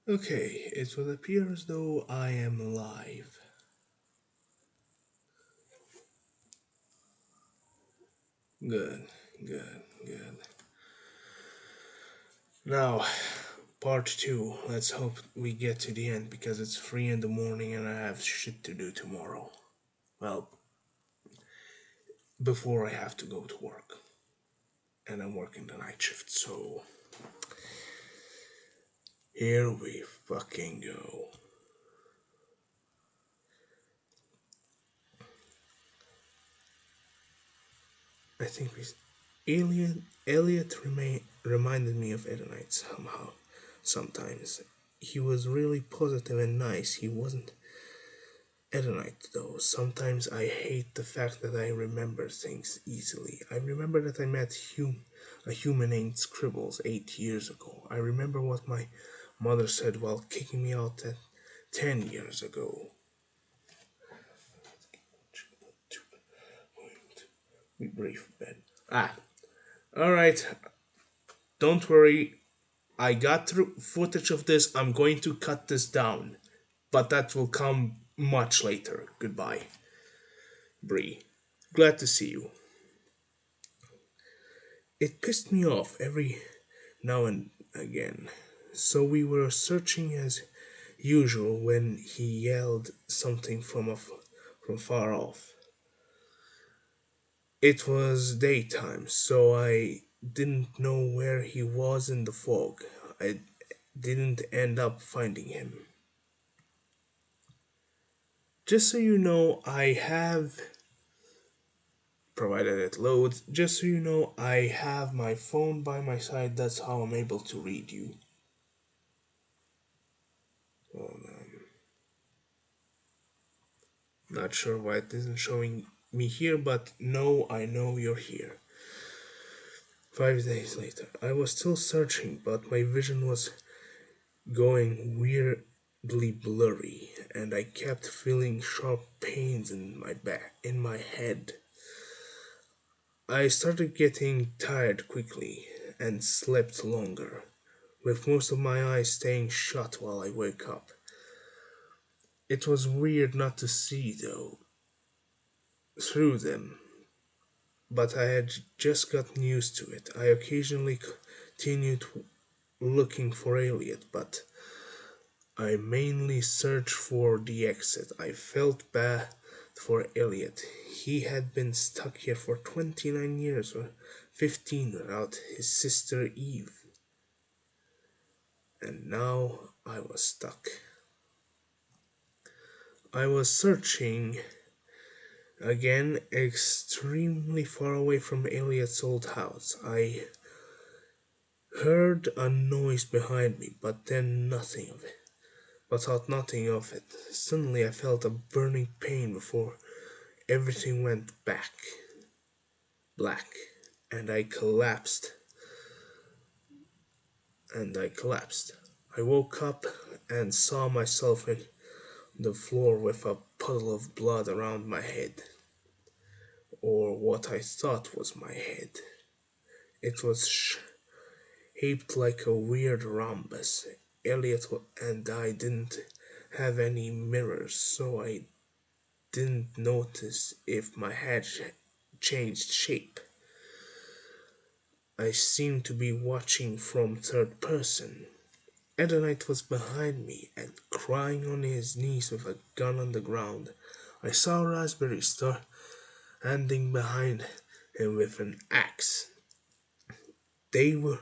Okay, it will appear as though I am live. Good, good, good. Now, part two. Let's hope we get to the end because it's 3 in the morning and I have shit to do tomorrow. Well, before I have to go to work. And I'm working the night shift, so here we fucking go. I think we. Elliot reminded me of Edenite somehow. Sometimes. He was really positive and nice. He wasn't Edenite though. Sometimes I hate the fact that I remember things easily. I remember that I met a human named Scribbles 8 years ago. I remember what my mother said while kicking me out 10 years ago. We brief bed. Alright. Don't worry. I got through footage of this. I'm going to cut this down. But that will come much later. Goodbye. Bree. Glad to see you. It pissed me off every now and again. So we were searching as usual when he yelled something from far off. It was daytime, so I didn't know where he was in the fog. I didn't end up finding him. Just so you know, I have, provided it loads, just so you know, I have my phone by my side. That's how I'm able to read you. Well, not sure why it isn't showing me here, but no, I know you're here. 5 days later, I was still searching, but my vision was going weirdly blurry, and I kept feeling sharp pains in my back, in my head. I started getting tired quickly and slept longer, with most of my eyes staying shut while I wake up. It was weird not to see, though, through them, but I had just gotten used to it. I occasionally continued looking for Elliot, but I mainly searched for the exit. I felt bad for Elliot. He had been stuck here for 29 years or 15 without his sister Eve. And now I was stuck. I was searching again, extremely far away from Elliot's old house. I heard a noise behind me, but then nothing of it. But thought nothing of it. Suddenly I felt a burning pain before everything went black, and I collapsed. I woke up and saw myself in the floor with a puddle of blood around my head, or what I thought was my head. It was shaped like a weird rhombus. Elliot and I didn't have any mirrors, so I didn't notice if my head changed shape. I seemed to be watching from third person. Edenite was behind me and crying on his knees with a gun on the ground. I saw Raspberry standing behind him with an axe. They were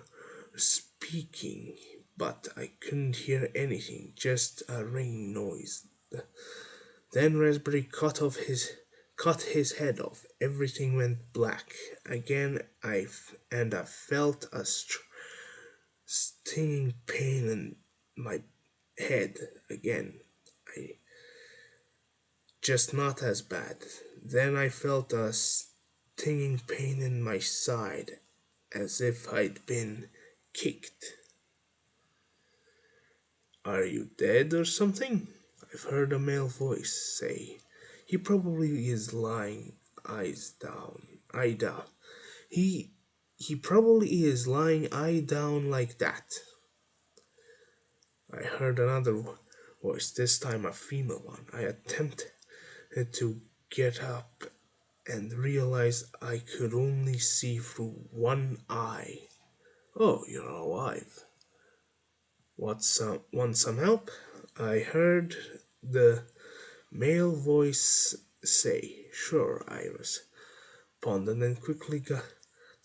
speaking, but I couldn't hear anything, just a ringing noise. Then Raspberry cut his head off. Everything went black. Again, I felt a stinging pain in my head again. I just not as bad. Then I felt a stinging pain in my side, as if I'd been kicked. Are you dead or something? I've heard a male voice say. He probably is lying eyes down. Eye down. He he probably is lying eye down like that. I heard another voice, this time a female one. I attempted to get up and realized I could only see through one eye. Oh, you're alive. Want some help? I heard the male voice say. Sure, I responded and quickly got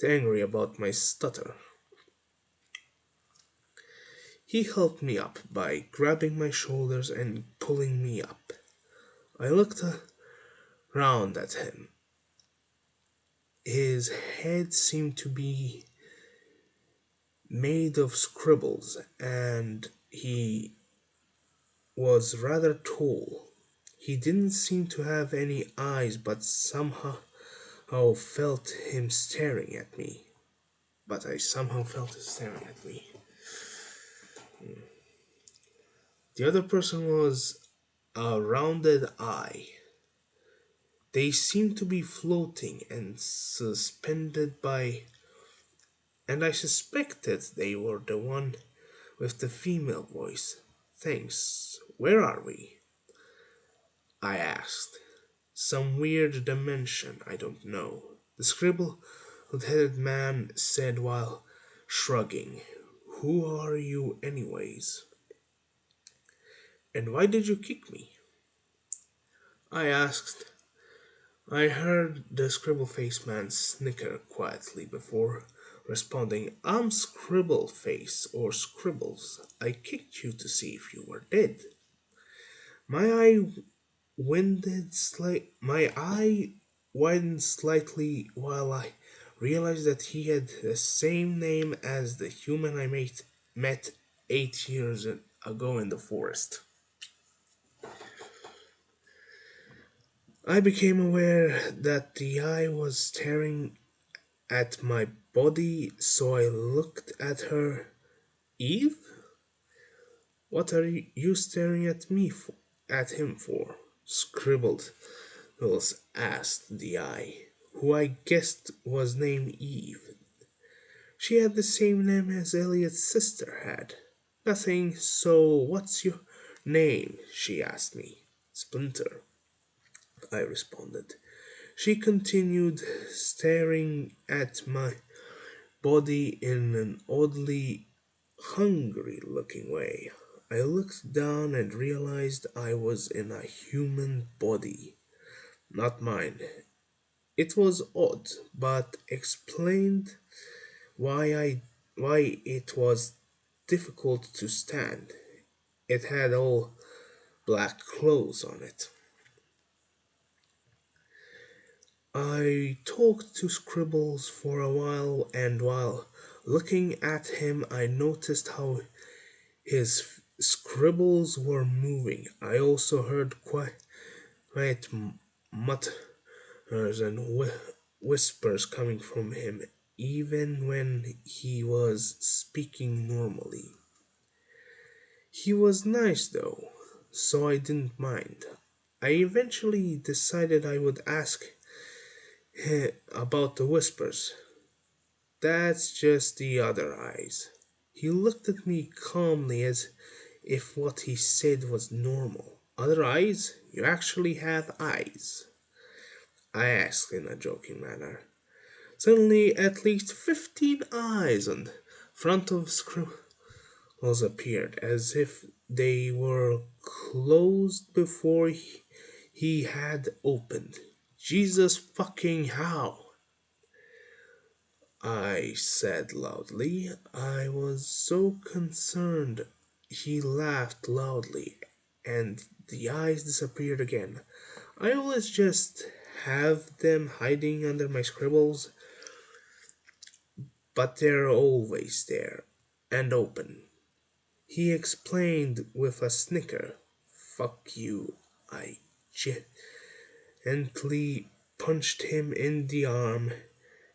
angry about my stutter. He helped me up by grabbing my shoulders and pulling me up. I looked round at him. His head seemed to be made of scribbles, and he was rather tall. He didn't seem to have any eyes, but somehow felt him staring at me. But I somehow felt him staring at me. The other person was a rounded eye. They seemed to be floating and suspended by, and I suspected they were the one with the female voice. Thanks. Where are we? I asked. Some weird dimension, I don't know. The scribble headed man said while shrugging. Who are you, anyways? And why did you kick me? I asked. I heard the scribble face man snicker quietly before responding. I'm Scribble Face or Scribbles. I kicked you to see if you were dead. My eye my eye widened slightly while I realized that he had the same name as the human I met 8 years ago in the forest. I became aware that the eye was staring at my body, so I looked at her. Eve? What are you staring at me for, at him for? Scribbled Wills asked the eye, who I guessed was named Eve. She had the same name as Elliot's sister had. Nothing, so what's your name? She asked me. Splinter, I responded. She continued staring at my body in an oddly hungry looking way. I looked down and realized I was in a human body, not mine. It was odd, but explained why it was difficult to stand. It had all black clothes on it. I talked to Scribbles for a while, and while looking at him, I noticed how his scribbles were moving. I also heard quiet mutters and whispers coming from him, even when he was speaking normally. He was nice though, so I didn't mind. I eventually decided I would ask about the whispers. That's just the other eyes. He looked at me calmly as if what he said was normal. Other eyes? You actually have eyes? I asked in a joking manner. Suddenly, at least 15 eyes on front of Scribbles appeared, as if they were closed before he had opened. Jesus fucking how? I said loudly. I was so concerned. He laughed loudly, and the eyes disappeared again. I always just have them hiding under my scribbles, but they're always there and open. He explained with a snicker. Fuck you. I gently punched him in the arm,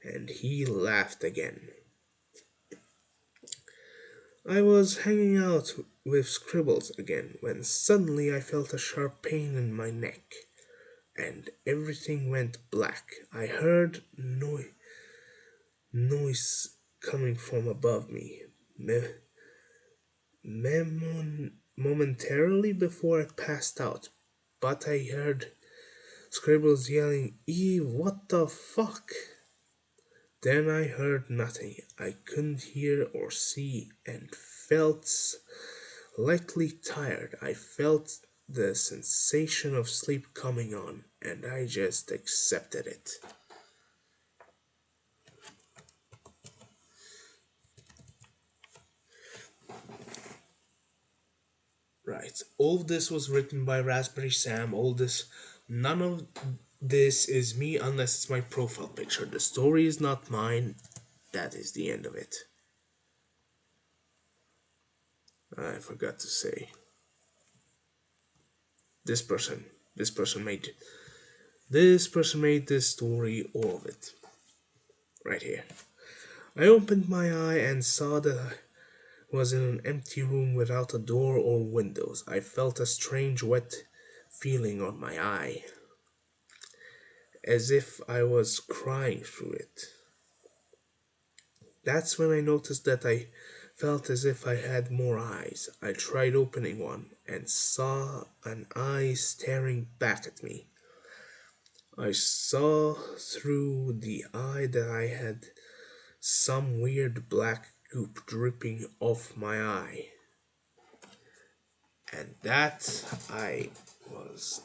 and he laughed again. I was hanging out with Scribbles again when suddenly I felt a sharp pain in my neck, and everything went black. I heard noise coming from above me, momentarily before I passed out, but I heard Scribbles yelling, Eve, what the fuck? Then I heard nothing. I couldn't hear or see and felt slightly tired. I felt the sensation of sleep coming on, and I just accepted it. Right. All this was written by Raspberry Sam. None of this is me unless it's my profile picture. The story is not mine. That is the end of it. I forgot to say. This person, this person made, this person made this story, all of it. Right here. I opened my eye and saw that I was in an empty room without a door or windows. I felt a strange wet feeling on my eye, as if I was crying through it. That's when I noticed that I felt as if I had more eyes. I tried opening one and saw an eye staring back at me. I saw through the eye that I had some weird black goop dripping off my eye, and was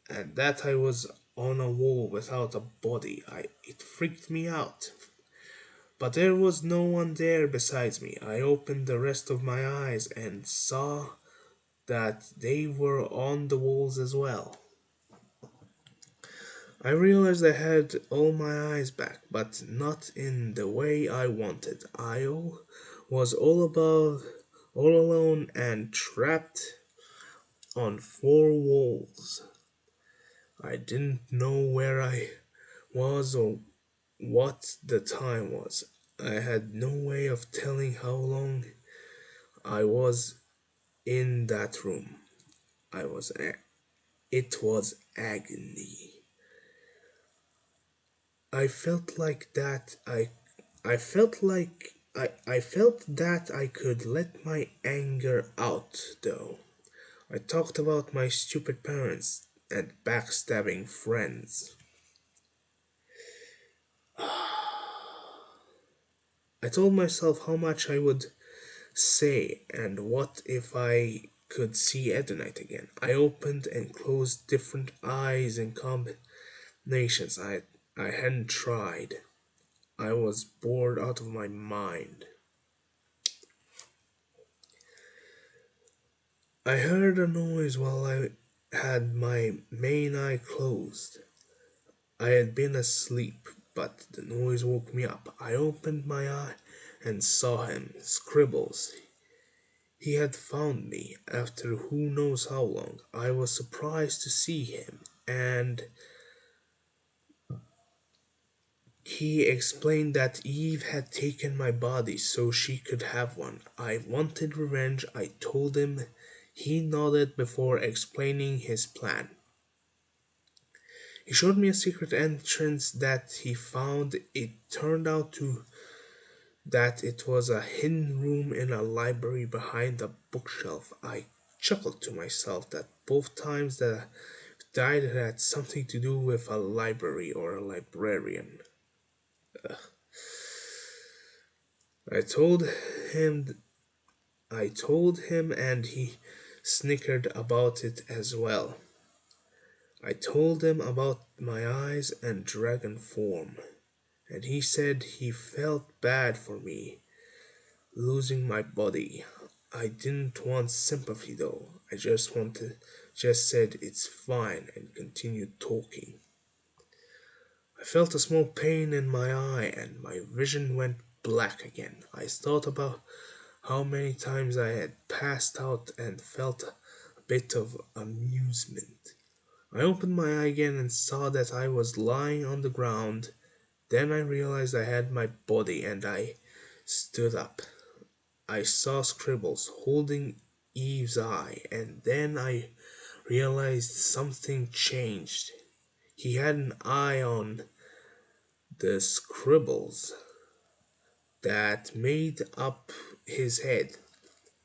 I was on a wall without a body. It freaked me out. But there was no one there besides me. I opened the rest of my eyes and saw that they were on the walls as well. I realized I had all my eyes back, but not in the way I wanted. Was all alone and trapped on four walls. I didn't know where I was or what the time was. I had no way of telling how long I was in that room. I was it was agony. I felt like that I felt that I could let my anger out though. I talked about my stupid parents and backstabbing friends. I told myself how much I would say and what if I could see at the night again. I opened and closed different eyes in combinations I hadn't tried. I was bored out of my mind. I heard a noise while I had my main eye closed. I had been asleep, but the noise woke me up. I opened my eye and saw him, Scribbles. He had found me after who knows how long. I was surprised to see him, and he explained that Eve had taken my body so she could have one. I wanted revenge. I told him. He nodded before explaining his plan. He showed me a secret entrance that he found. It turned out to that it was a hidden room in a library behind a bookshelf. I chuckled to myself that both times that I died had something to do with a library or a librarian. I told him I told him and he snickered about it as well. I told him about my eyes and dragon form, and he said he felt bad for me losing my body. I didn't want sympathy though. Just said it's fine and continued talking. I felt a small pain in my eye and my vision went black again. I thought about how many times I had passed out and felt a bit of amusement. I opened my eye again and saw that I was lying on the ground. Then I realized I had my body and I stood up. I saw Scribbles holding Eve's eye, and then I realized something changed. He had an eye on the scribbles that made up his head.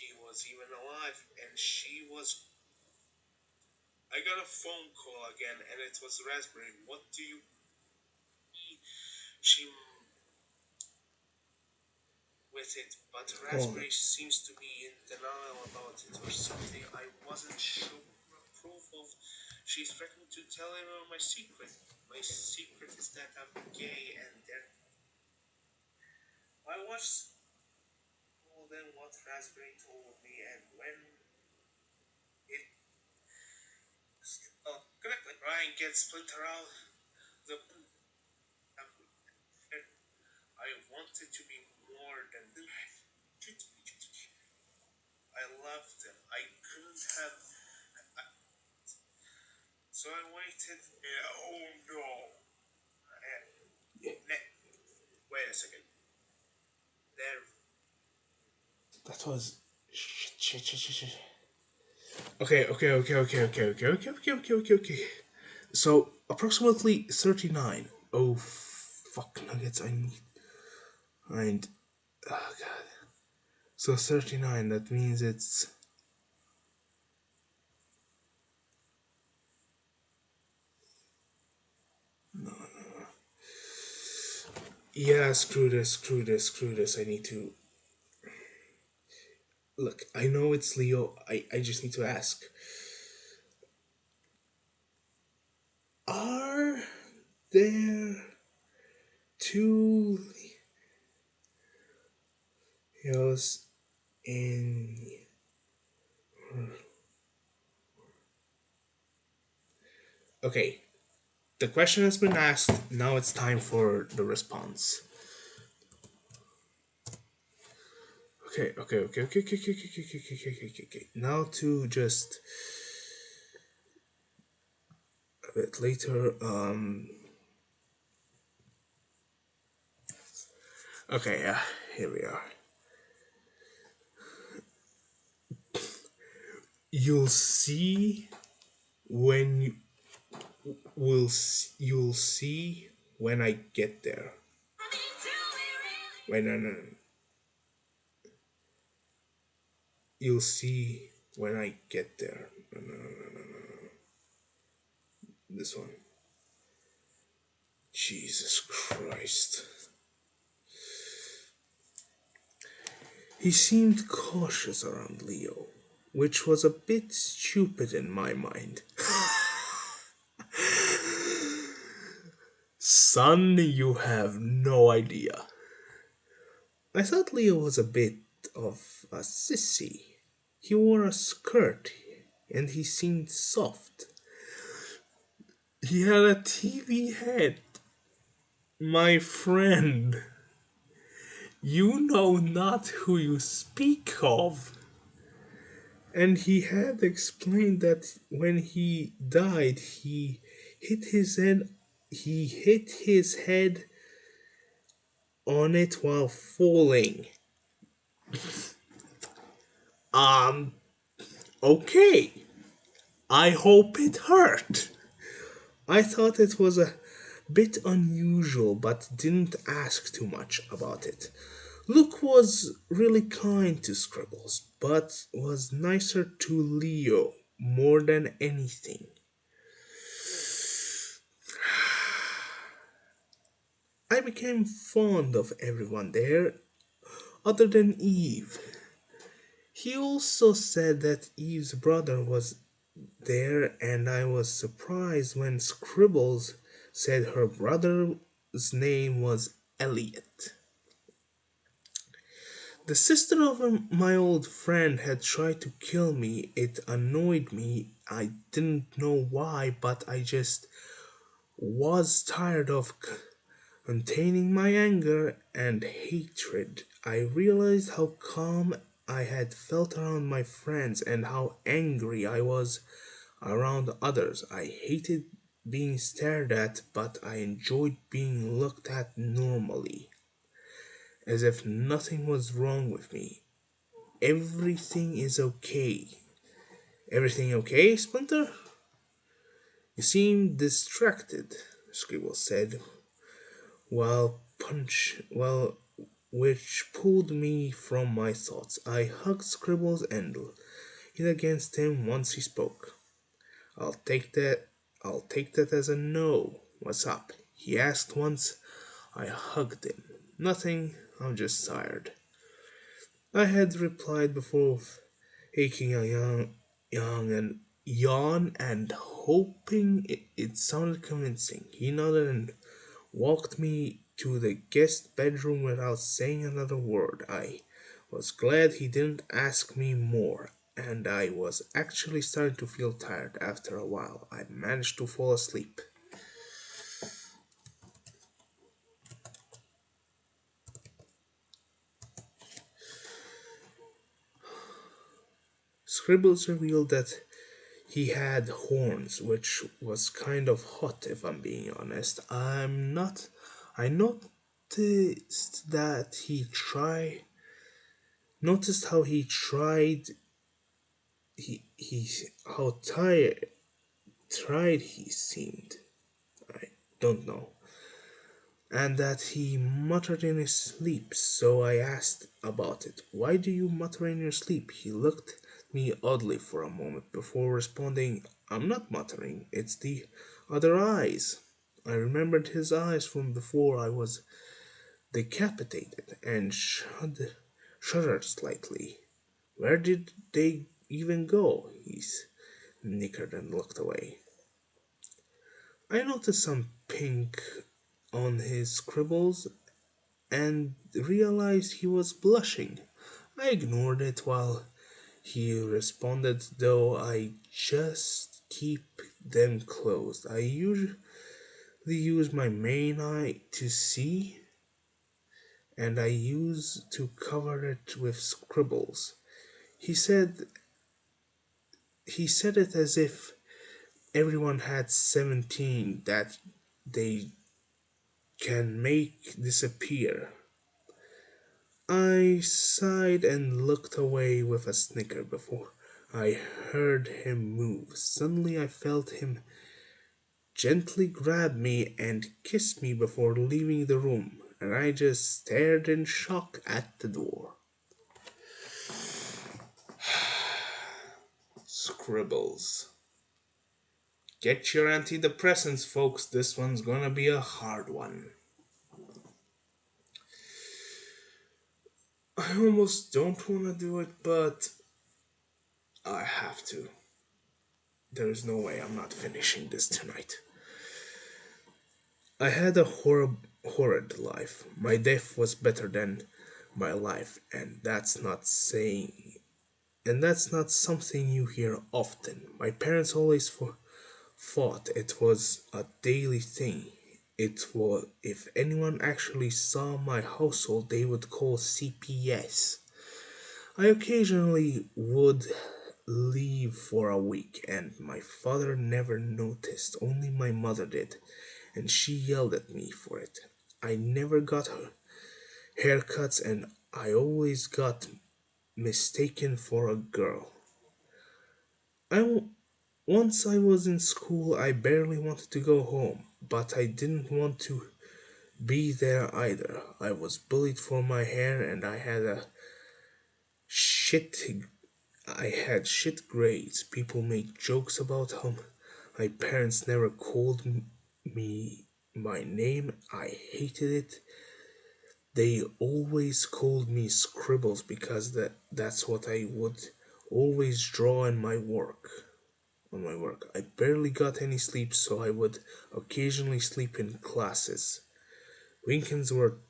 he was even alive, and she was. I got a phone call again, and it was Raspberry. What do you mean? She with it, but Raspberry seems to be in denial about it or something. I wasn't sure proof of. She threatened to tell everyone my secret. My secret is that I'm gay, and then I watched all then what Raspberry told me, and when it correctly, Ryan gets Splinter out. The I wanted to be more than that. I loved him. I couldn't have. So I waited. Oh no! Wait a second. There. That was. Shit, shit, shit, shit. Okay. So approximately 39. Oh, fuck nuggets. I need. Oh god. So 39. That means it's. Yeah, screw this. I need to. Look, I know it's Leo. I just need to ask. Are there two Leos in. Okay, the question has been asked. Now it's time for the response. Okay. Now to just a bit later. Okay, yeah, here we are. You'll see when you you'll see when I get there. Wait, no. You'll see when I get there. No. This one. Jesus Christ. He seemed cautious around Leo, which was a bit stupid in my mind. Son, you have no idea. I thought Leo was a bit of a sissy. He wore a skirt and he seemed soft. He had a TV head. My friend, you know not who you speak of. And he had explained that when he died, he hit his head on it while falling. Um, okay. I hope it hurt. I thought it was a bit unusual, but didn't ask too much about it. Luke was really kind to Scribbles, but was nicer to Leo more than anything. I became fond of everyone there, other than Eve. He also said that Eve's brother was there, and I was surprised when Scribbles said her brother's name was Elliot. The sister of my old friend had tried to kill me. It annoyed me. I didn't know why, but I just was tired of containing my anger and hatred. I realized how calm I had felt around my friends and how angry I was around others. I hated being stared at, but I enjoyed being looked at normally, as if nothing was wrong with me. Everything is okay. Everything okay, Splinter? You seem distracted, Scribble said, while which pulled me from my thoughts. I hugged Scribbles and leaned against him once he spoke. I'll take that. I'll take that as a no. What's up? He asked once. I hugged him. Nothing. I'm just tired. I had replied before, aching a young and yawn and hoping it sounded convincing. He nodded and walked me to the guest bedroom without saying another word. I was glad he didn't ask me more, and I was actually starting to feel tired after a while. I managed to fall asleep. Scribbles revealed that he had horns, which was kind of hot if I'm being honest. I noticed how he tried he how tried he seemed. I don't know. And that he muttered in his sleep, so I asked about it. Why do you mutter in your sleep? He looked at me oddly for a moment before responding, I'm not muttering, it's the other eyes. I remembered his eyes from before I was decapitated and shuddered slightly. Where did they even go? He snickered and looked away. I noticed some pink on his scribbles and realized he was blushing. I ignored it while he responded, though I just keep them closed. I usually use my main eye to see, and I use to cover it with scribbles. He said he said it as if everyone had 17 that they can make disappear. I sighed and looked away with a snicker before I heard him move. Suddenly I felt him gently grab me and kiss me before leaving the room, and I just stared in shock at the door. Scribbles. Get your antidepressants, folks. This one's gonna be a hard one. I almost don't wanna do it, but I have to. There is no way I'm not finishing this tonight. I had a horrid life. My death was better than my life, and that's not something you hear often. My parents always thought it was a daily thing. It was if anyone actually saw my household, they would call CPS. I occasionally would leave for a week, and my father never noticed, only my mother did, and she yelled at me for it. I never got haircuts, and I always got mistaken for a girl. Once I was in school, I barely wanted to go home, but I didn't want to be there either. I was bullied for my hair, and shit I had shit grades. People made jokes about how my parents never called me my name. I hated it. They always called me Scribbles because that's what I would always draw in my work. On my work, I barely got any sleep, so I would occasionally sleep in classes. Weekends were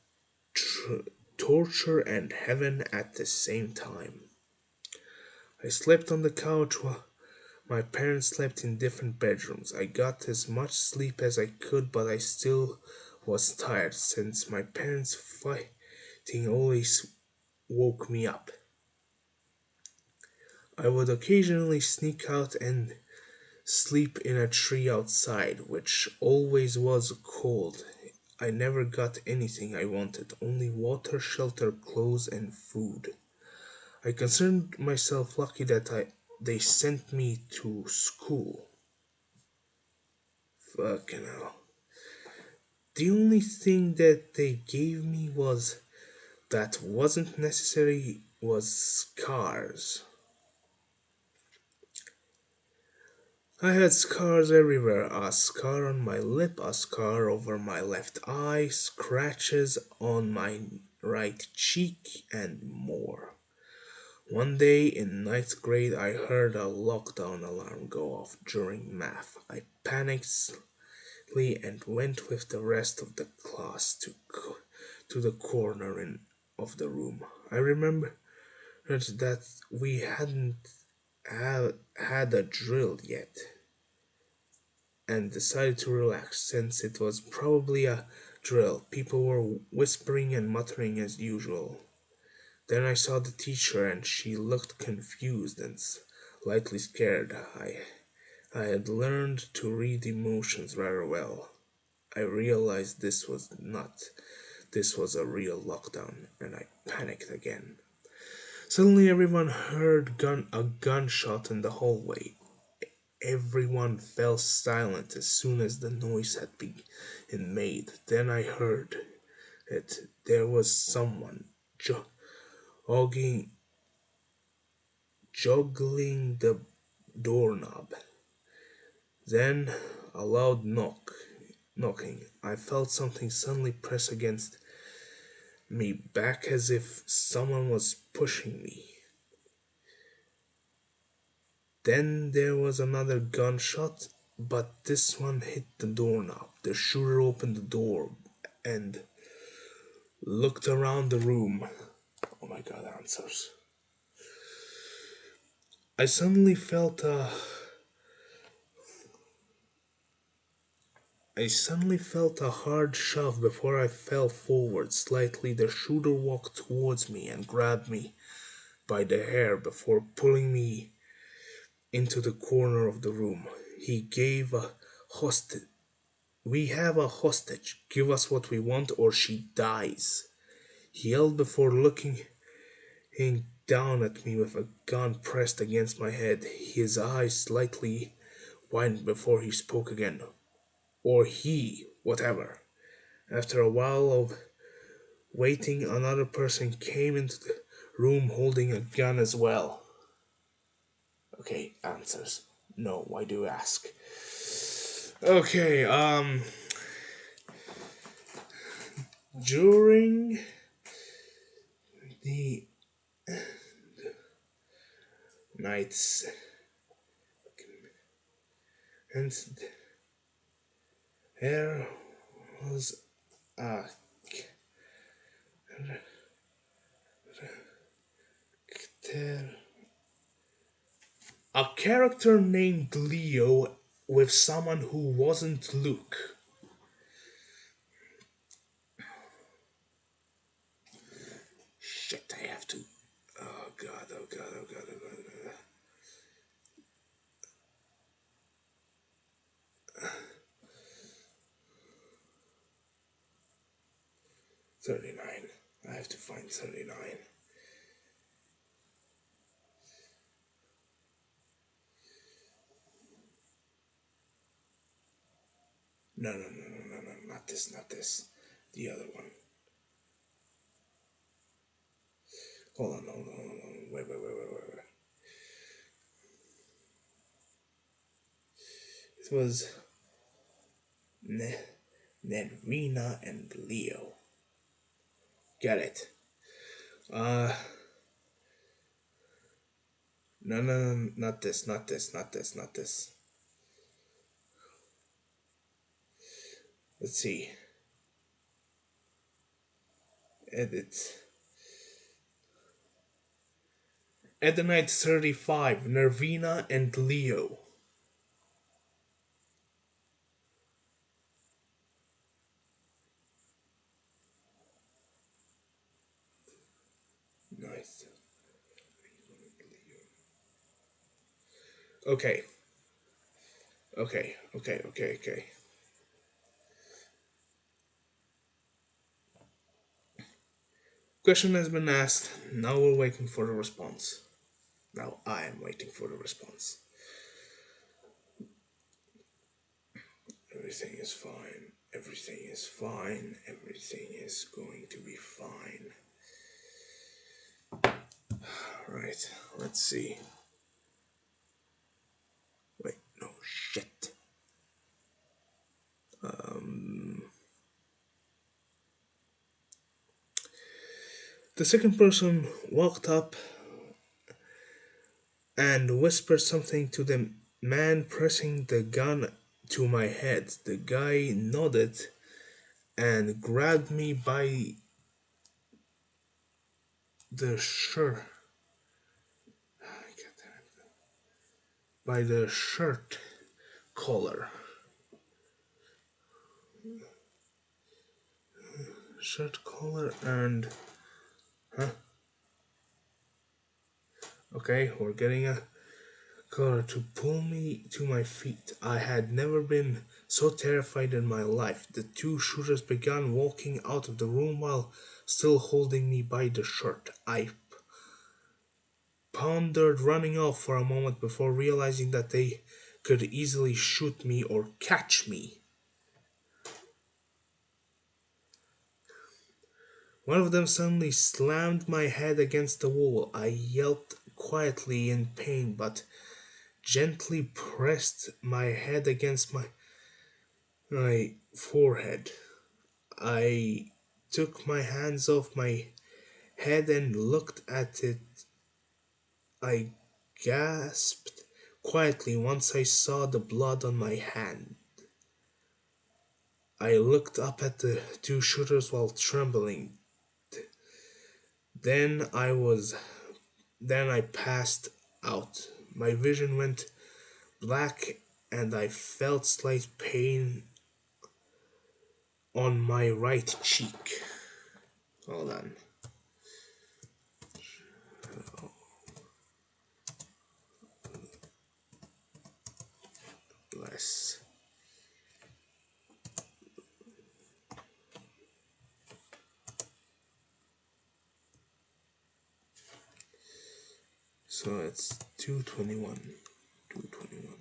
torture and heaven at the same time. I slept on the couch while my parents slept in different bedrooms. I got as much sleep as I could, but I still was tired since my parents' fighting always woke me up. I would occasionally sneak out and sleep in a tree outside, which always was cold. I never got anything I wanted, only water, shelter, clothes, and food. I considered myself lucky that they sent me to school. Fucking hell. The only thing that they gave me was that wasn't necessary was scars. I had scars everywhere, a scar on my lip, a scar over my left eye, scratches on my right cheek, and more. One day in ninth grade, I heard a lockdown alarm go off during math. I panicked slightly and went with the rest of the class to the corner of the room. I remembered that we hadn't had a drill yet and decided to relax since it was probably a drill. People were whispering and muttering as usual. Then I saw the teacher and she looked confused and slightly scared. I had learned to read emotions rather well. I realized this was a real lockdown, and I panicked again. Suddenly everyone heard a gunshot in the hallway. Everyone fell silent as soon as the noise had been made. Then I heard it. There was someone jogging, juggling the doorknob. Then a loud knocking. I felt something suddenly press against me back as if someone was pushing me. Then there was another gunshot, but this one hit the doorknob. The shooter opened the door and looked around the room. Oh my god, answers. I suddenly felt a I suddenly felt a hard shove before I fell forward slightly. The shooter walked towards me and grabbed me by the hair before pulling me into the corner of the room. He gave a hostage. We have a hostage. Give us what we want or she dies. He yelled before looking down at me with a gun pressed against my head. His eyes slightly widened before he spoke again. Or he, whatever. After a while of waiting, another person came into the room holding a gun as well. Okay, answers. No, why do you ask? Okay, during the nights and there was a character a character named Leo with someone who wasn't Luke. Shit, I have to. Oh god, oh god, oh god, oh god. Oh god. 39. I have to find 39. No, no, no, no, no, no, not this, not this. The other one. Hold on, hold on, hold on. Wait. It was Nervina and Leo. Get it. Uh, no, not this, not this, not this, not this. Let's see. Edit. Edonite 35, Nervina and Leo. Nice. Okay, okay. Question has been asked. Now we're waiting for the response. Now I am waiting for the response. Everything is fine. Everything is fine. Everything is going to be fine. Alright, let's see. Wait, no, shit. The second person walked up and whispered something to the man pressing the gun to my head. The guy nodded and grabbed me the shirt by the collar. Shirt collar and okay, we're getting a collar to pull me to my feet. I had never been so terrified in my life. The two shooters began walking out of the room while still holding me by the shirt. I pondered running off for a moment before realizing that they could easily shoot me or catch me. One of them suddenly slammed my head against the wall. I yelped quietly in pain, but gently pressed my head against my forehead. I took my hands off my head and looked at it. I gasped quietly once I saw the blood on my hand. I looked up at the two shooters while trembling. Then I was then I passed out. My vision went black and I felt slight pain on my right cheek. Hold on. Bless. So it's 221. 221.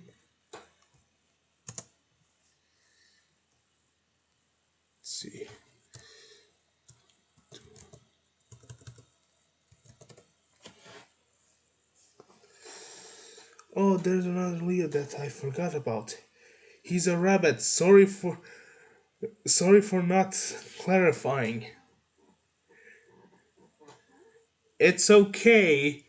Let's see. Oh, there's another Leo that I forgot about. He's a rabbit. Sorry for not clarifying. It's okay.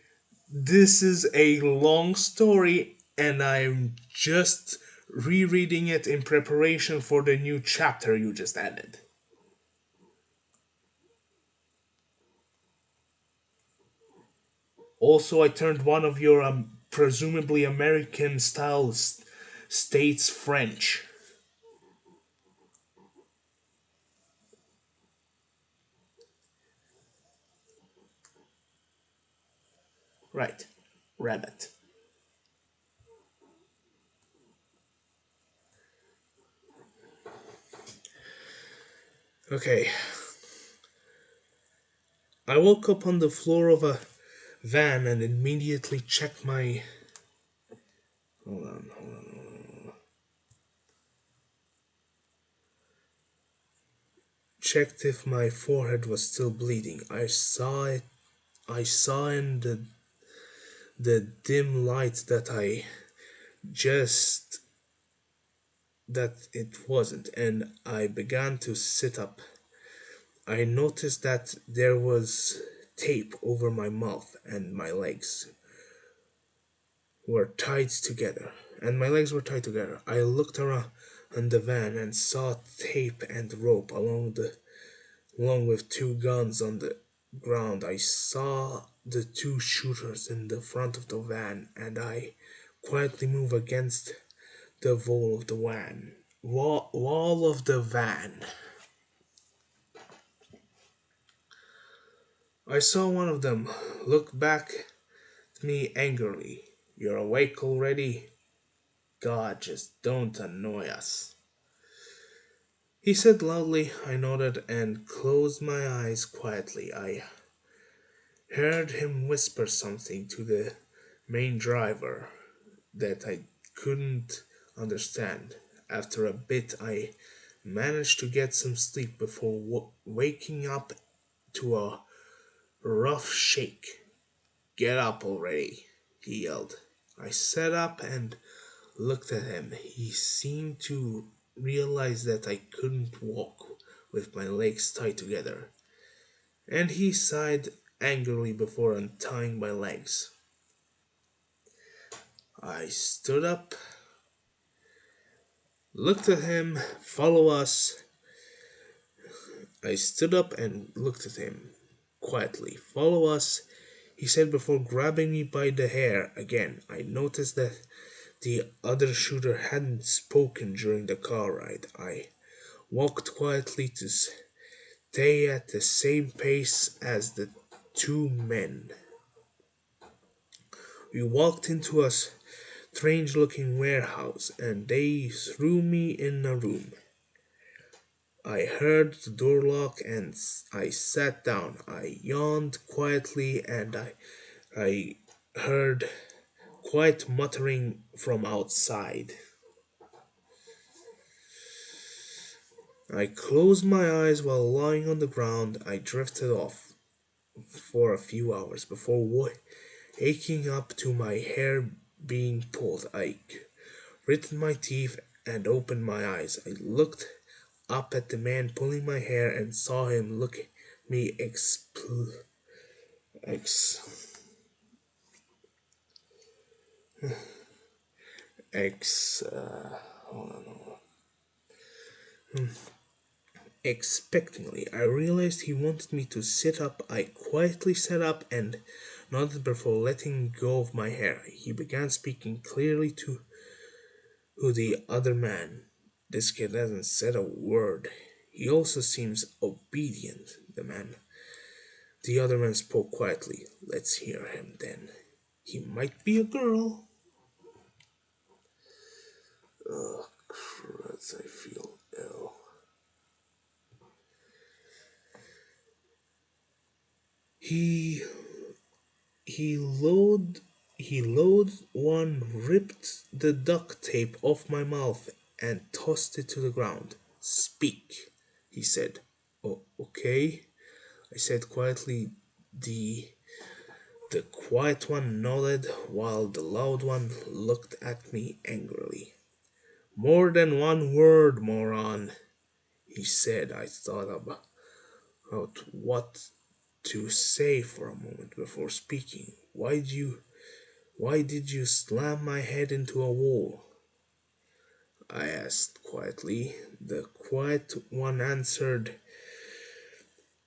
This is a long story and I'm just rereading it in preparation for the new chapter you just added. Also, I turned one of your presumably American style states French. Right. Rabbit. Okay. I woke up on the floor of a van and immediately checked my. Hold on. Checked if my forehead was still bleeding. I saw it. I saw in the dim light just that it wasn't, and I began to sit up. I noticed that there was tape over my mouth and my legs were tied together. I looked around on the van and saw tape and rope along with two guns on the ground. I saw the two shooters in the front of the van, and I quietly moved against the wall of the van. I saw one of them look back at me angrily. "You're awake already? God, just don't annoy us," he said loudly. I nodded and closed my eyes quietly. I heard him whisper something to the main driver that I couldn't understand. After a bit, I managed to get some sleep before waking up to a rough shake. Get up already, he yelled. I sat up and looked at him. He seemed to realize that I couldn't walk with my legs tied together, and he sighed angrily before untying my legs. I stood up, looked at him, follow us. I stood up and looked at him quietly. Follow us, he said before grabbing me by the hair again. I noticed that the other shooter hadn't spoken during the car ride. I walked quietly to stay at the same pace as the two men. We walked into a strange looking warehouse and they threw me in a room. I heard the door lock and I sat down. I yawned quietly and I heard quiet muttering from outside. I closed my eyes while lying on the ground. I drifted off for a few hours before waking up to my hair being pulled. I gritted my teeth and opened my eyes. I looked up at the man pulling my hair and saw him look at me ex, ex, hold on, expectantly. I realized he wanted me to sit up. I quietly sat up and nodded before letting go of my hair. He began speaking clearly to the other man. This kid hasn't said a word. He also seems obedient, The other man spoke quietly. Let's hear him then. He might be a girl. Ugh, crud, I feel ill. He he load he load one ripped the duct tape off my mouth and tossed it to the ground. Speak, he said. Oh, okay, I said quietly. The the quiet one nodded while the loud one looked at me angrily. More than one word, moron, he said. I thought about what to say for a moment before speaking. Why did you slam my head into a wall? I asked quietly. The quiet one answered,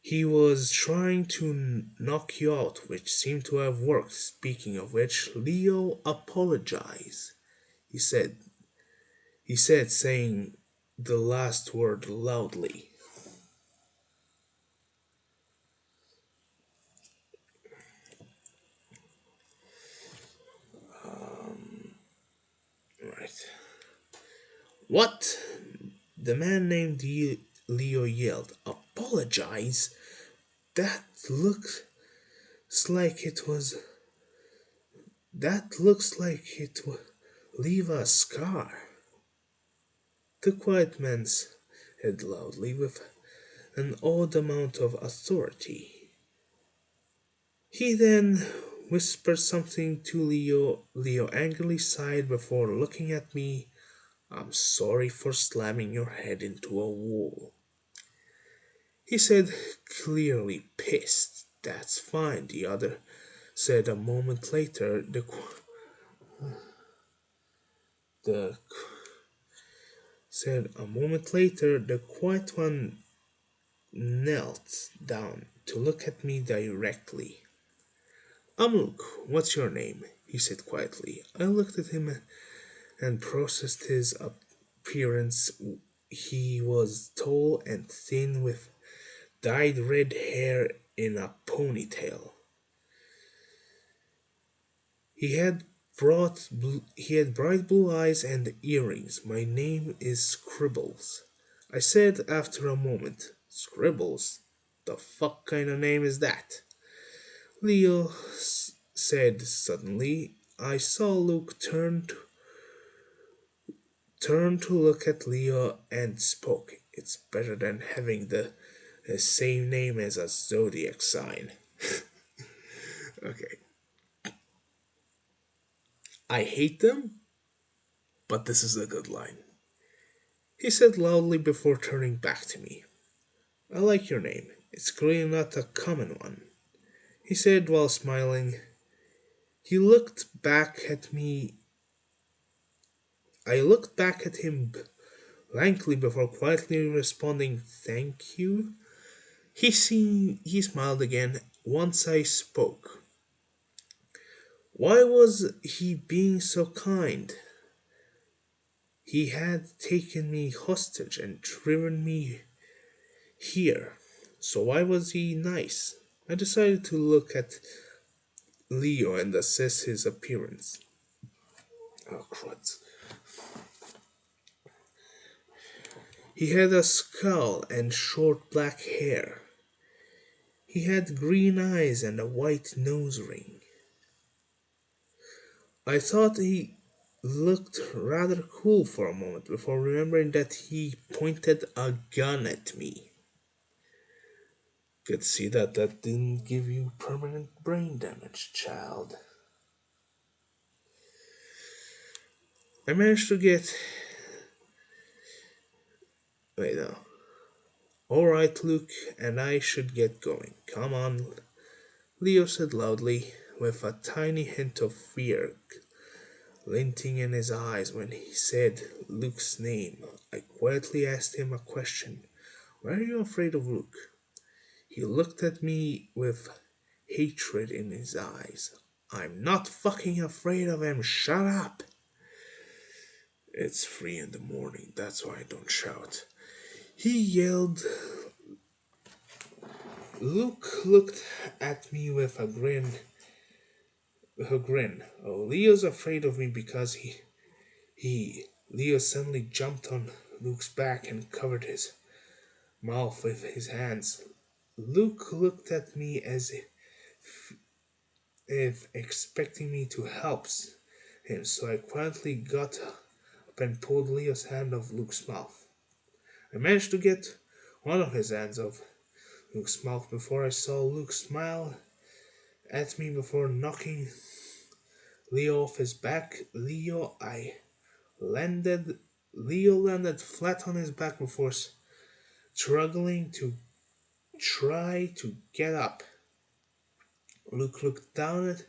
he was trying to knock you out, which seemed to have worked. Speaking of which, Leo, apologize, he said. Saying the last word loudly. Right. What? The man named Leo yelled. Apologize? That looks like it was. That looks like it would leave a scar. The quiet man said loudly with an odd amount of authority. He then whispered something to Leo. Leo angrily sighed before looking at me. I'm sorry for slamming your head into a wall, he said, clearly pissed. That's fine, the other said a moment later. The said a moment later, the quiet one knelt down to look at me directly. Amuk, what's your name? He said quietly. I looked at him and processed his appearance. He was tall and thin with dyed red hair in a ponytail. He had bright blue eyes and earrings. My name is Scribbles, I said after a moment. Scribbles? The fuck kind of name is that? Leo said suddenly. I saw Luke turn to look at Leo and spoke. It's better than having the same name as a zodiac sign. Okay. I hate them, but this is a good line, he said loudly before turning back to me. I like your name. It's clearly not a common one, he said while smiling. He looked back at me. I looked back at him blankly before quietly responding, "Thank you." He smiled again once I spoke. Why was he being so kind? He had taken me hostage and driven me here. So why was he nice? I decided to look at Leo and assess his appearance. Oh, crud. He had a skull and short black hair. He had green eyes and a white nose ring. I thought he looked rather cool for a moment before remembering that he pointed a gun at me. Could see that didn't give you permanent brain damage, child. I managed to get. Wait, no. Alright, Luke, and I should get going. Come on, Leo said loudly, with a tiny hint of fear glinting in his eyes when he said Luke's name. I quietly asked him a question. Why are you afraid of Luke? He looked at me with hatred in his eyes. I'm not fucking afraid of him. Shut up. It's 3 in the morning. That's why I don't shout. He yelled. Luke looked at me with a grin. Oh, Leo's afraid of me because Leo suddenly jumped on Luke's back and covered his mouth with his hands. Luke looked at me as if expecting me to help him, so I quietly got up and pulled Leo's hand off Luke's mouth. I managed to get one of his hands off Luke's mouth before I saw Luke smile at me before knocking Leo off his back. Landed Leo landed flat on his back before struggling to try to get up. Luke looked down at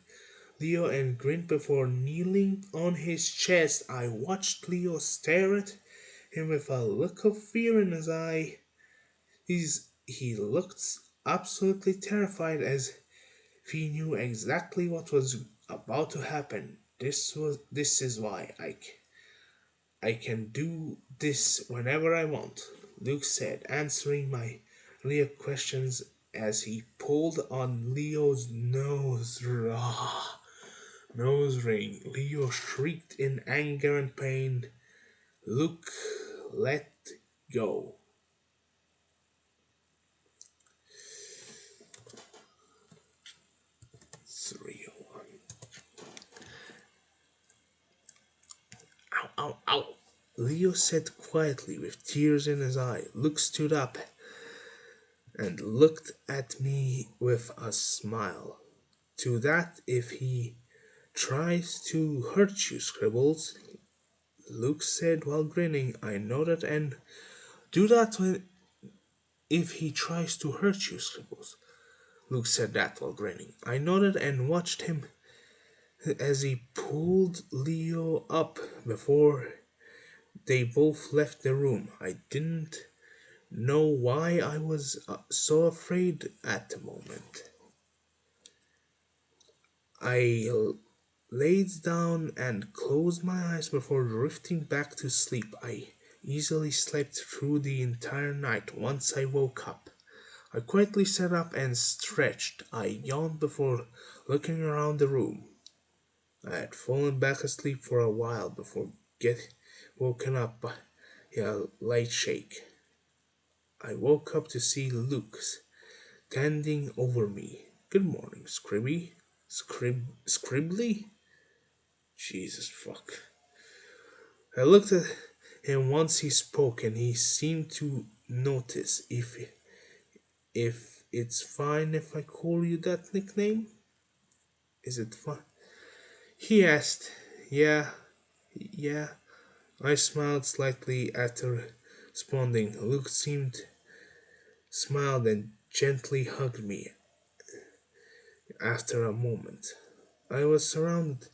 Leo and grinned before kneeling on his chest. I watched Leo stare at him with a look of fear in his eye. He looked absolutely terrified, as if he knew exactly what was about to happen. This is why I can do this whenever I want, Luke said, answering my Leo questions as he pulled on Leo's nose ring. Leo shrieked in anger and pain. Luke let go. 301. Ow, ow, ow. Leo said quietly with tears in his eyes. Luke stood up and looked at me with a smile. To that, if he tries to hurt you, Scribbles, Luke said while grinning. I nodded and do that if he tries to hurt you, Scribbles. Luke said that while grinning. I nodded and watched him as he pulled Leo up before they both left the room. I didn't know why I was so afraid at the moment. I laid down and closed my eyes before drifting back to sleep. I easily slept through the entire night. Once I woke up, I quietly sat up and stretched. I yawned before looking around the room. I had fallen back asleep for a while before getting woken up by a light shake. I woke up to see Luke standing over me. Good morning, Scribby. Scribbly? Jesus fuck. I looked at him once he spoke and he seemed to notice. If it's fine if I call you that nickname? Is it fine? He asked Yeah, yeah. I smiled slightly after responding. Luke seemed smiled and gently hugged me after a moment. I was surprised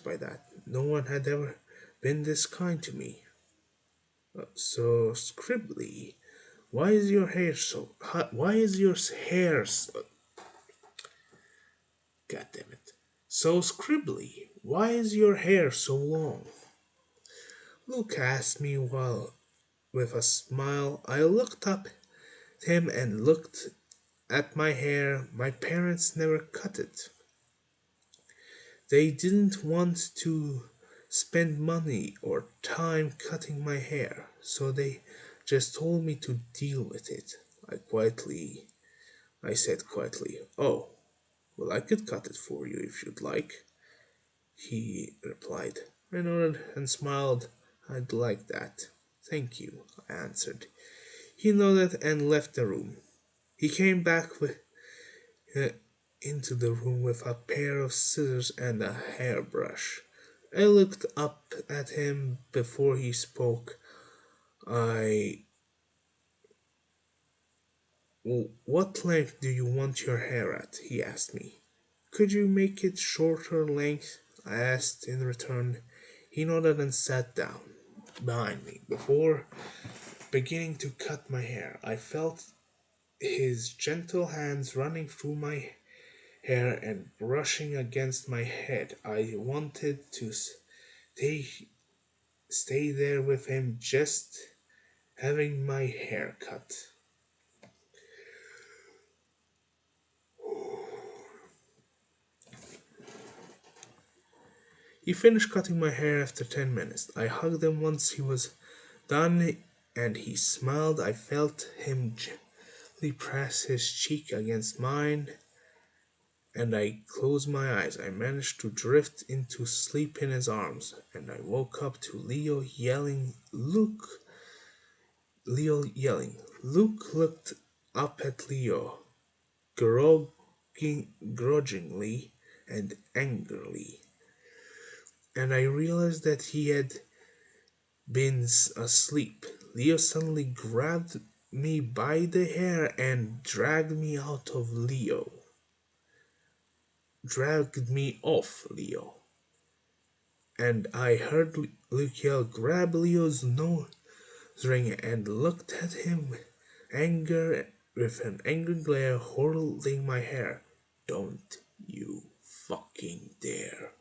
by that. No one had ever been this kind to me. So scribbly, why is your hair so, God damn it. So scribbly, why is your hair so long? Luke asked me while with a smile. I looked up at him and looked at my hair. My parents never cut it. They didn't want to spend money or time cutting my hair, so they just told me to deal with it. I said quietly, "Oh, well, I could cut it for you if you'd like," he replied. I nodded and smiled. "I'd like that." "Thank you," I answered. He nodded and left the room. He came back uh, into the room with a pair of scissors and a hairbrush. I looked up at him before he spoke. I. "What length do you want your hair at?" he asked me. "Could you make it shorter length?" I asked in return. He nodded and sat down behind me. Before beginning to cut my hair, I felt his gentle hands running through my hair and brushing against my head. I wanted to stay stay there with him, just having my hair cut. He finished cutting my hair after 10 minutes. I hugged him once he was done and he smiled. I felt him gently press his cheek against mine and I closed my eyes. I managed to drift into sleep in his arms and I woke up to Leo yelling. Luke looked up at Leo grudgingly and angrily, and I realized that he had been asleep. Leo suddenly grabbed me by the hair and dragged me off Leo. And I heard Luke yell, "Grab Leo's nose ring," and looked at him anger with an angry glare, holding my hair. "Don't you fucking dare,"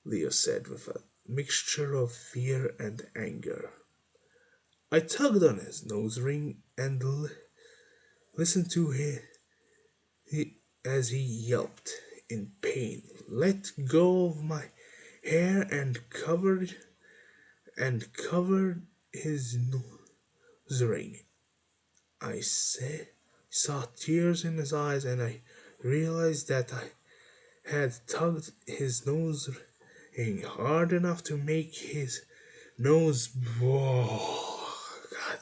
Leo said with a mixture of fear and anger. I tugged on his nose ring and listened to as he yelped in pain, let go of my hair and covered his nose ring. Saw tears in his eyes and I realized that I had tugged his nose ring hard enough to make his nose, oh, God,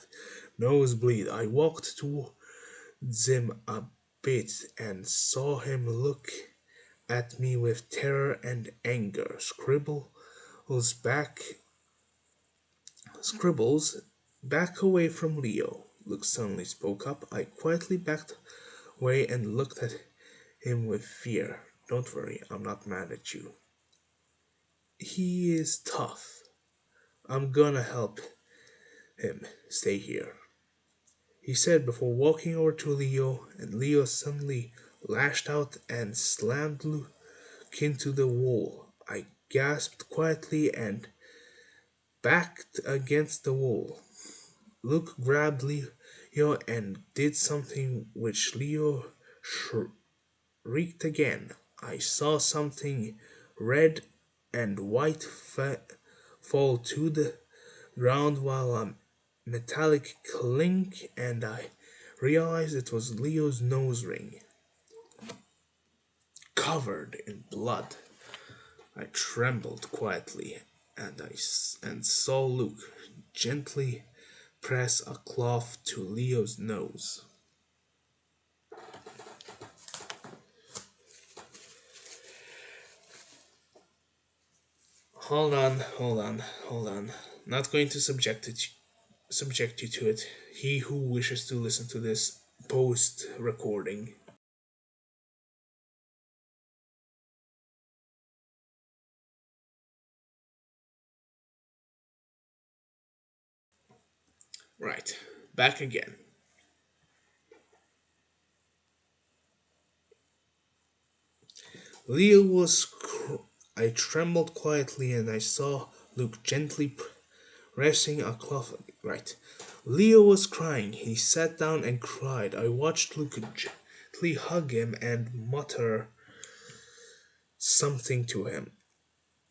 nose bleed. I walked towards him a bit and saw him look at me with terror and anger. Back Scribbles, back away from Leo. Luke suddenly spoke up. I quietly backed away and looked at him with fear. "Don't worry, I'm not mad at you. He is tough. I'm gonna help him stay here," he said before walking over to Leo, and Leo suddenly lashed out and slammed Luke into the wall. I gasped quietly and backed against the wall. Luke grabbed Leo and did something which Leo shrieked again. I saw something red and white fall to the ground while a metallic clink, and I realized it was Leo's nose ring, covered in blood. I trembled quietly, and saw Luke gently press a cloth to Leo's nose. Hold on. Not going to subject you to it. He who wishes to listen to this post recording. Right, back again. Leo was. I trembled quietly and I saw Luke gently pressing a cloth. Right. Leo was crying. He sat down and cried. I watched Luke gently hug him and mutter something to him.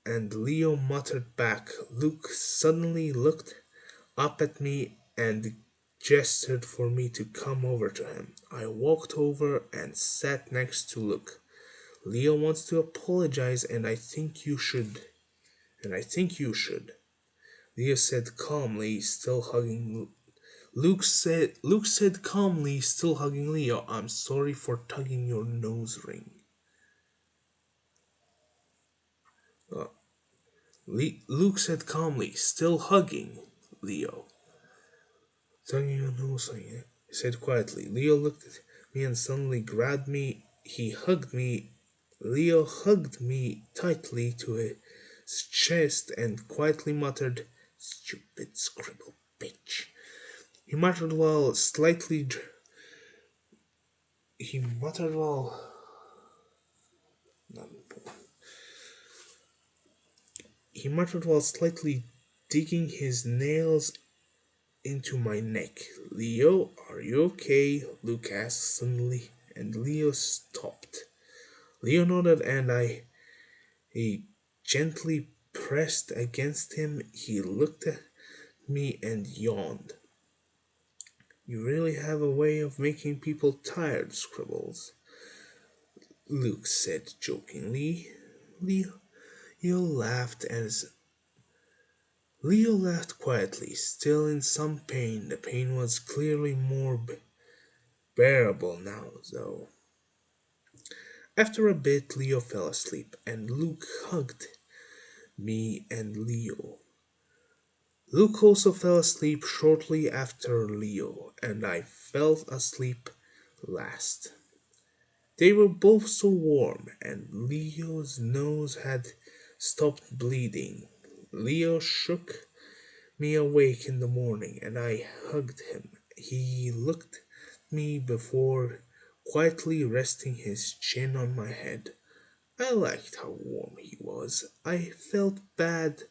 And Leo muttered back. Luke suddenly looked up at me and gestured for me to come over to him. I walked over and sat next to Luke. Leo wants to apologize and I think you should. And I think you should. Leo said calmly, still hugging Luke said calmly, still hugging Leo, I'm sorry for tugging your nose ring. Uh, Luke said calmly, still hugging Leo. Tugging your nose ring, he said quietly. Leo looked at me and suddenly grabbed me. He hugged me. Leo hugged me tightly to his chest and quietly muttered, Stupid scribble bitch. He muttered while slightly. He muttered while. He muttered while slightly digging his nails into my neck. Leo, are you okay? Luke asked suddenly, and Leo stopped. Leo nodded, and I gently pressed against him. He looked at me and yawned. You really have a way of making people tired, Scribbles, Luke said jokingly. Leo, Leo laughed as Leo laughed quietly, still in some pain. The pain was clearly more bearable now, though. After a bit, Leo fell asleep, and Luke hugged me and Leo. Luke also fell asleep shortly after Leo, and I fell asleep last. They were both so warm, and Leo's nose had stopped bleeding. Leo shook me awake in the morning, and I hugged him. He looked at me before quietly resting his chin on my head. I liked how warm he was. I felt bad.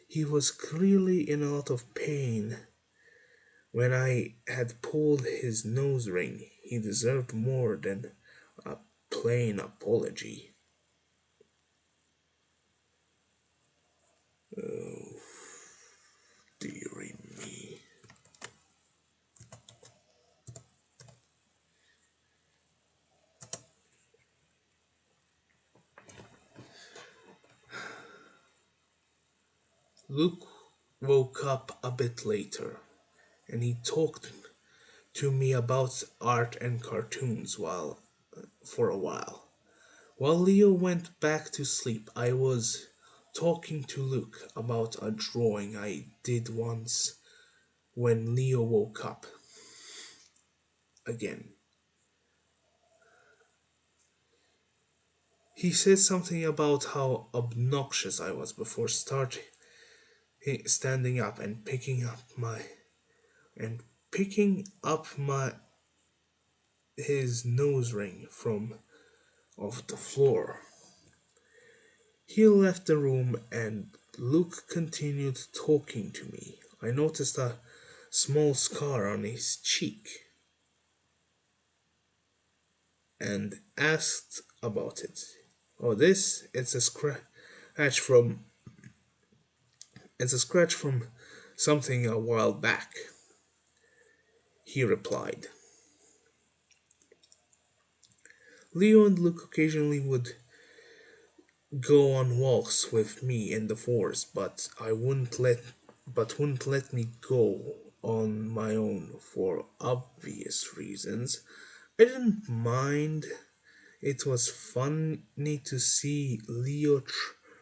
He was clearly in a lot of pain. When I had pulled his nose ring, he deserved more than a plain apology. Oh, dearie me. Luke woke up a bit later, and he talked to me about art and cartoons for a while. While Leo went back to sleep, I was talking to Luke about a drawing I did once when Leo woke up again. He said something about how obnoxious I was before standing up and picking up my his nose ring from off the floor. He left the room and Luke continued talking to me. I noticed a small scar on his cheek and asked about it. Oh, it's a scratch from something a while back, he replied. Leo and Luke occasionally would go on walks with me in the forest, but wouldn't let me go on my own for obvious reasons. I didn't mind. It was funny to see Leo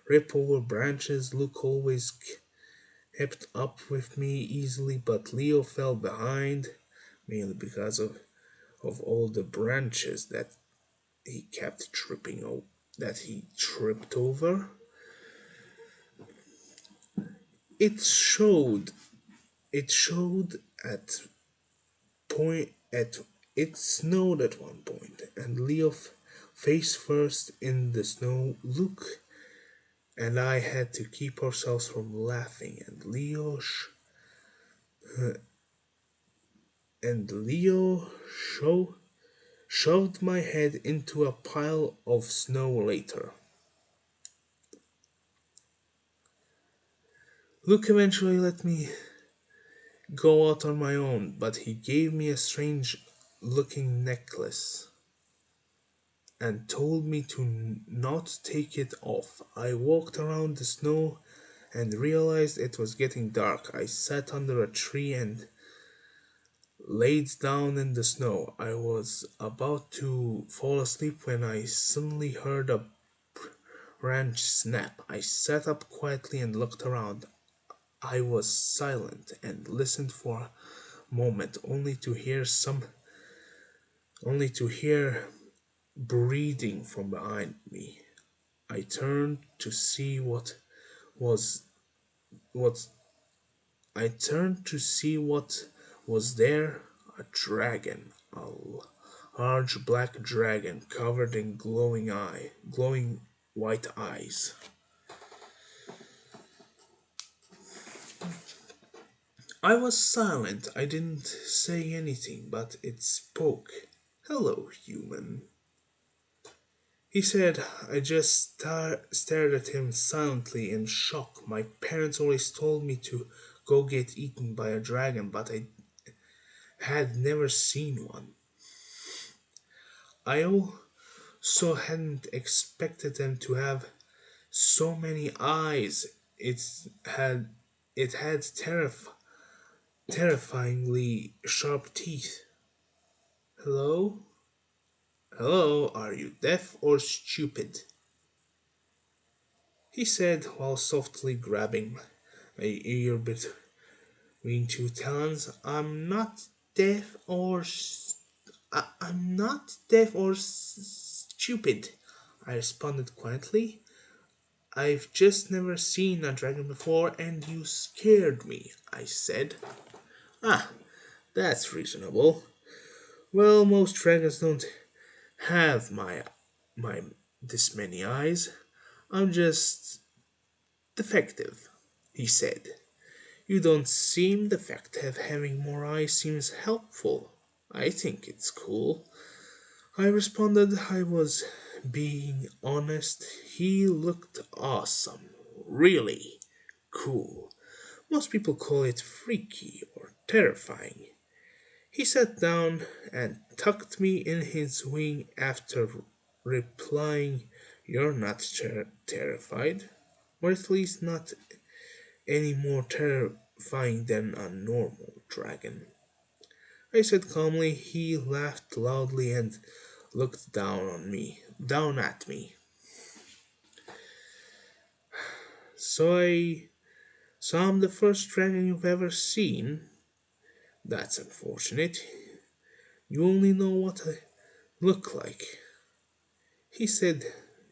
rip over branches. Luke always kept up with me easily, but Leo fell behind, mainly because of all the branches he kept that he tripped over. It showed it showed point at it snowed at one point, and Leo face first in the snow. Luke and I had to keep ourselves from laughing, and Leo shoved my head into a pile of snow later. Luke eventually let me go out on my own, but he gave me a strange looking necklace and told me to not take it off. I walked around the snow and realized it was getting dark. I sat under a tree and laid down in the snow. I was about to fall asleep when I suddenly heard a branch snap. I sat up quietly and looked around. I was silent and listened for a moment, only to hear breathing from behind me. I turned to see was what what was there. A dragon, a large black dragon covered in glowing white eyes. I was silent. I didn't say anything, but it spoke. Hello, human, he said. I just stared at him silently in shock. My parents always told me to go get eaten by a dragon, but I had never seen one. I also hadn't expected them to have so many eyes. Had it had terrifyingly sharp teeth. Hello? Hello, are you deaf or stupid? He said while softly grabbing my ear between two talons. I'm not deaf or stupid, I responded quietly. I've just never seen a dragon before and you scared me, I said. Ah, that's reasonable. Well, most dragons don't have my this many eyes. I'm just defective, he said. You don't seem defective. Having more eyes seems helpful. I think it's cool. I responded. I was being honest. He looked awesome. Really cool. Most people call it freaky or terrifying. He sat down and tucked me in his wing after replying, You're not terrified, or at least not any more terrifying than a normal dragon. I said calmly. He laughed loudly and looked down at me. So I'm the first dragon you've ever seen? That's unfortunate. You only know what I look like, he said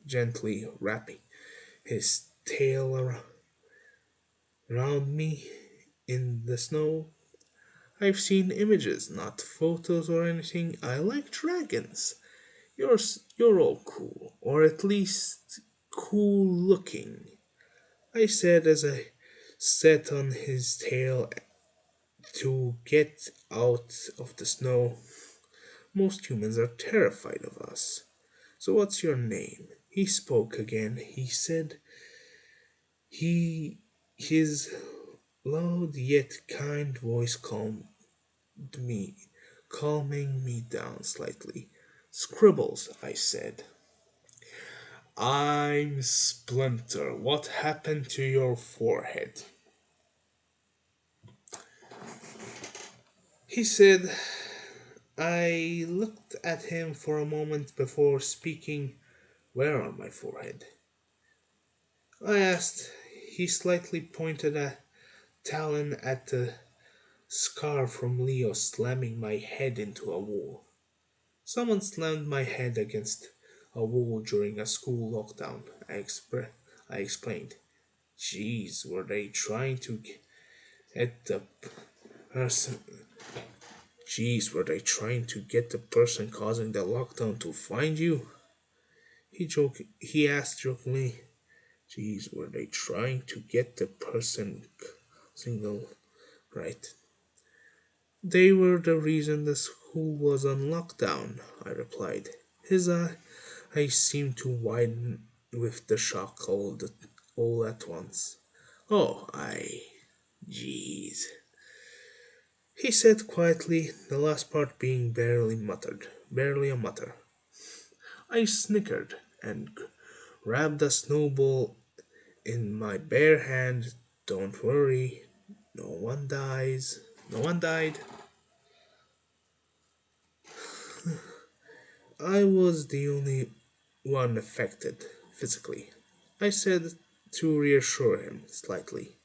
gently, wrapping his tail around me in the snow. I've seen images, not photos or anything. I like dragons. You're all cool, or at least cool looking, I said as I sat on his tail to get out of the snow. Most humans are terrified of us. So what's your name? He spoke again. He said his loud yet kind voice me, calming me down slightly. Scribbles, I said. I'm Splinter. What happened to your forehead? He said. I looked at him for a moment before speaking. Where on my forehead? I asked. He slightly pointed a talon at the scar from Leo slamming my head into a wall. Someone slammed my head against a wall during a school lockdown, I explained. Jeez, were they trying to get the person? Jeez, were they trying to get the person causing the lockdown to find you? He asked jokingly. Jeez, were they trying to get the person causing the right? They were the reason the school was on lockdown, I replied. His eyes seemed to widen with the shock all at once. Oh, jeez, he said quietly, the last part being barely a mutter. I snickered and grabbed a snowball in my bare hand. Don't worry, no one dies. No one died. I was the only one affected physically, I said to reassure him slightly.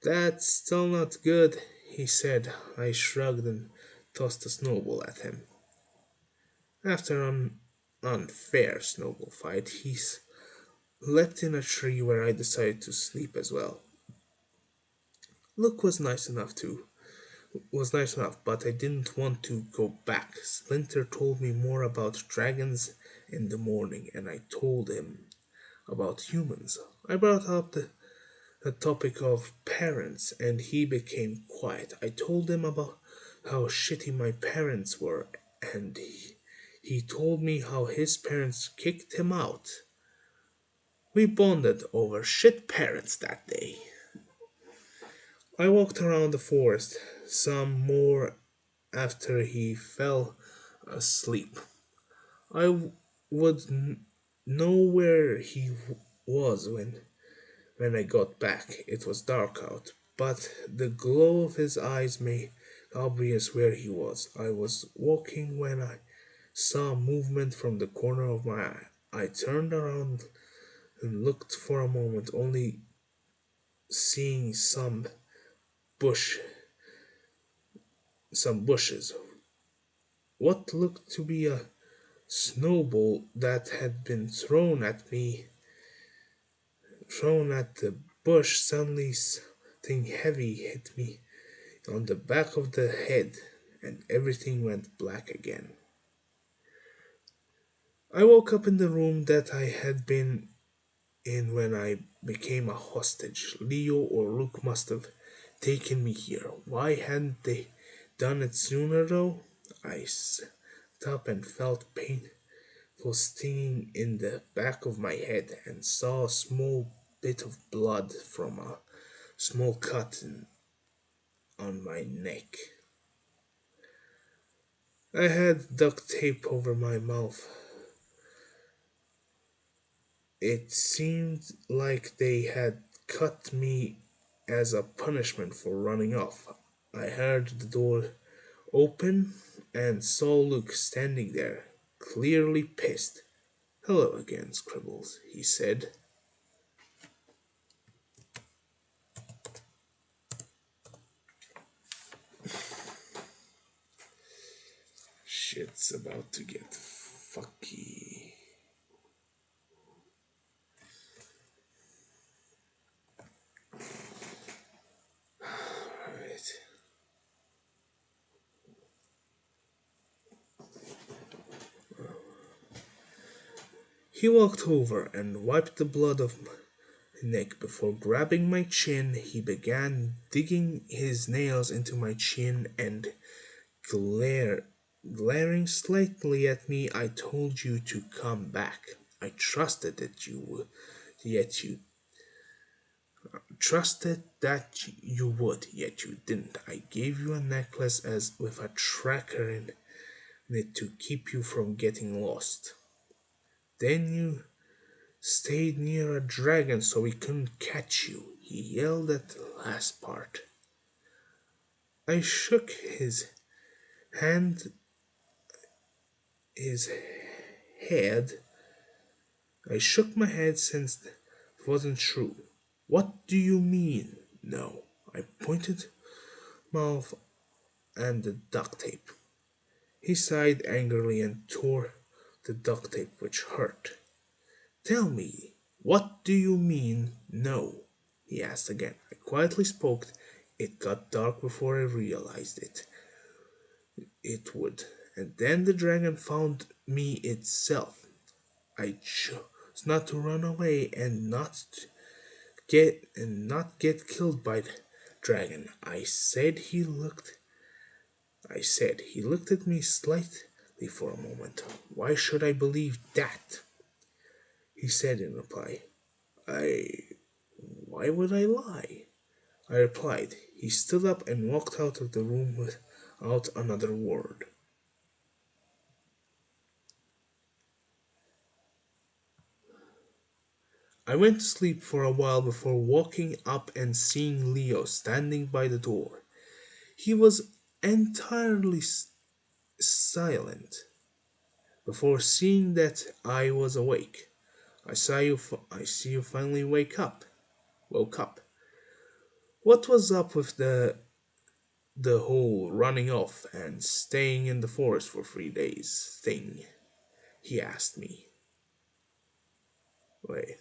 That's still not good, he said. I shrugged and tossed a snowball at him. After an unfair snowball fight, he leapt in a tree where I decided to sleep as well. Luke was nice enough, but I didn't want to go back. Splinter told me more about dragons in the morning, and I told him about humans. I brought up the topic of parents, and he became quiet. I told him about how shitty my parents were, and he told me how his parents kicked him out. We bonded over shit parents that day. I walked around the forest, some more after he fell asleep. I would know where he was when I got back. It was dark out, but the glow of his eyes made obvious where he was. I was walking when I saw movement from the corner of my eye. I turned around and looked for a moment, only seeing bush, some bushes. What looked to be a snowball that had been thrown at the bush. Suddenly something heavy hit me on the back of the head, and everything went black again. I woke up in the room that I had been in when I became a hostage. Leo or Luke must have taken me here. Why hadn't they done it sooner, though? I sat up and felt painful stinging in the back of my head, and saw a small bit of blood from a small cut on my neck. I had duct tape over my mouth. It seemed like they had cut me as a punishment for running off. I heard the door open and saw Luke standing there, clearly pissed. Hello again, Scribbles, he said. Shit's about to get fucky. Alright. He walked over and wiped the blood off my neck. Before grabbing my chin, he began digging his nails into my chin and glare, glaring slightly at me. I told you to come back. I trusted that you would, yet you yet you didn't. I gave you a necklace as with a tracker in it to keep you from getting lost. Then you stayed near a dragon so we couldn't catch you. He yelled at the last part. I shook hand, his head. I shook my head since wasn't true. What do you mean? No. I pointed mouth and the duct tape. He sighed angrily and tore the duct tape, which hurt. Tell me, what do you mean, no? He asked again. I quietly spoke. It got dark before I realized it would. And then the dragon found me itself. I chose not to run away and not get killed by the dragon. I said he looked at me slightly for a moment. Why should I believe that? He said in reply. I Why would I lie? I replied. He stood up and walked out of the room without another word. I went to sleep for a while before waking up and seeing Leo standing by the door. He was entirely silent. Before seeing that I was awake, I see you finally woke up. What was up with the whole running off and staying in the forest for 3 days thing? He asked me. Wait,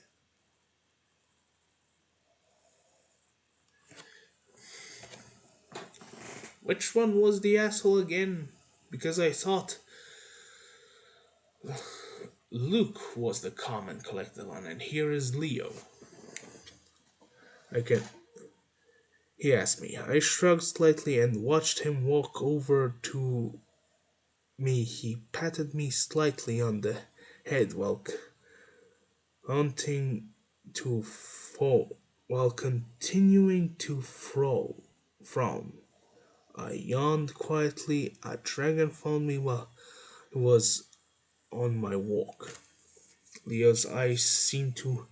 which one was the asshole again? Because I thought Luke was the calm and collected one, and here is Leo. I can. He asked me. I shrugged slightly and watched him walk over to me. He patted me slightly on the head continuing to fall, while continuing to frown. I yawned quietly. A dragon found me while I was on my walk. Leo's eyes seemed to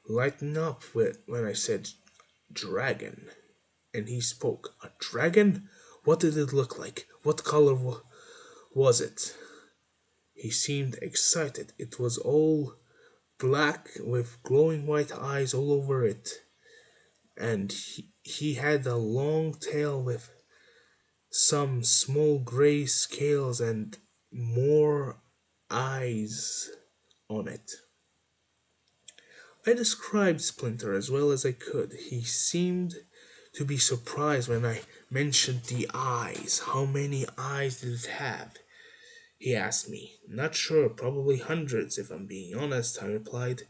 lighten up when I said dragon, and he spoke. A dragon? What did it look like? What color was it? He seemed excited. It was all black with glowing white eyes all over it, and he had a long tail with some small gray scales and more eyes on it. I described Splinter as well as I could. He seemed to be surprised when I mentioned the eyes. How many eyes did it have? He asked me. Not sure, probably hundreds, if I'm being honest, I replied.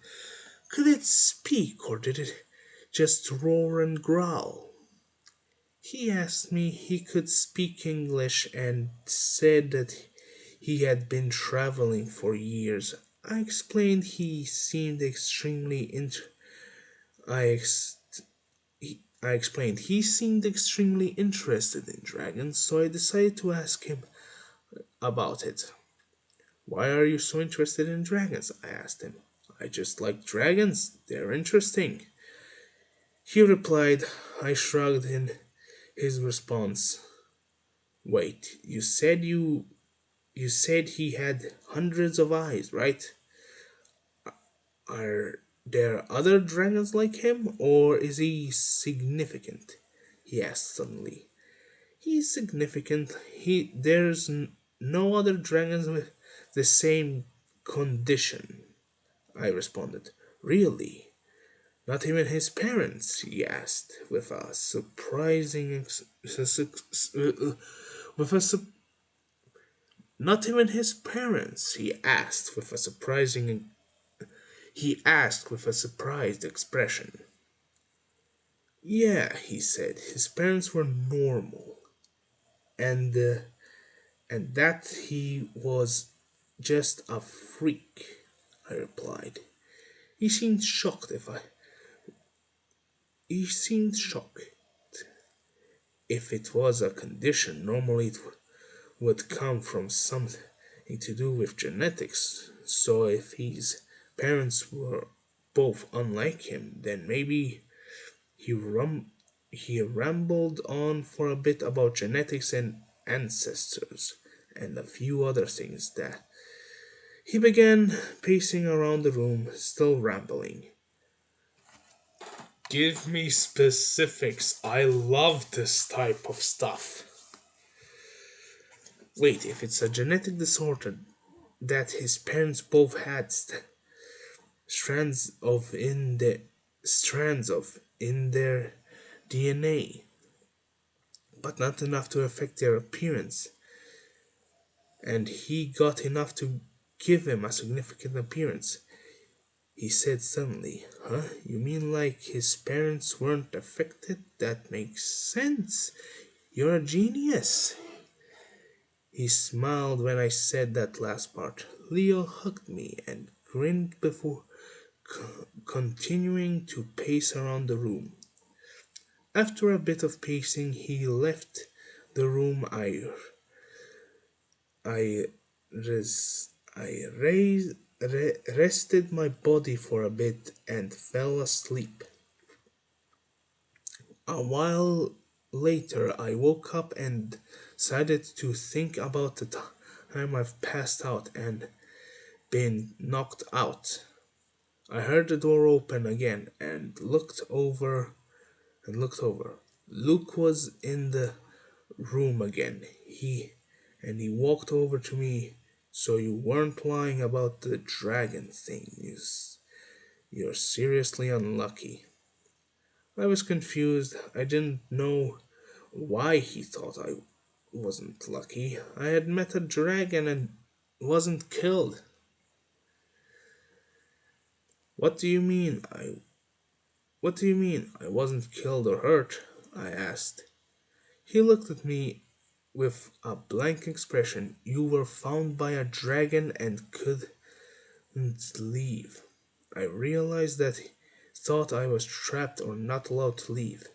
Could it speak, or did it just roar and growl? He asked me he could speak English and said that he had been traveling for years. I explained he seemed extremely I, ex- I explained he seemed extremely interested in dragons, so I decided to ask him about it. Why are you so interested in dragons? I asked him. I just like dragons. They're interesting. He replied. I shrugged in his response. Wait, you said he had hundreds of eyes, right? Are there other dragons like him, or is he significant? He asked suddenly. He's significant. There's no other dragons with the same condition. I responded. Really? Not even his parents? He asked with a surprising with a not even his parents, he asked with a surprised expression. Yeah, he said, his parents were normal, and that he was just a freak, I replied. He seemed shocked if I he seemed shocked. If it was a condition, normally it would come from something to do with genetics. So if his parents were both unlike him, then maybe he rum he rambled on for a bit about genetics and ancestors and a few other things that he began pacing around the room, still rambling. Give me specifics. I love this type of stuff. Wait, if it's a genetic disorder that his parents both had strands of in their DNA, but not enough to affect their appearance, and he got enough to give him a significant appearance. He said suddenly, "Huh? You mean like his parents weren't affected? That makes sense. You're a genius." He smiled when I said that last part. Leo hugged me and grinned before continuing to pace around the room. After a bit of pacing, he left the room. I, rested my body for a bit and fell asleep. A while later, I woke up and decided to think about the time I've passed out and been knocked out. I heard the door open again and looked over. Luke was in the room again. He walked over to me. "So you weren't lying about the dragon thing. You're seriously unlucky." I was confused. I didn't know why he thought I wasn't lucky. I had met a dragon and wasn't killed. What do you mean what do you mean I wasn't killed or hurt? I asked. He looked at me with a blank expression. "You were found by a dragon and couldn't leave." I realized that he thought I was trapped or not allowed to leave.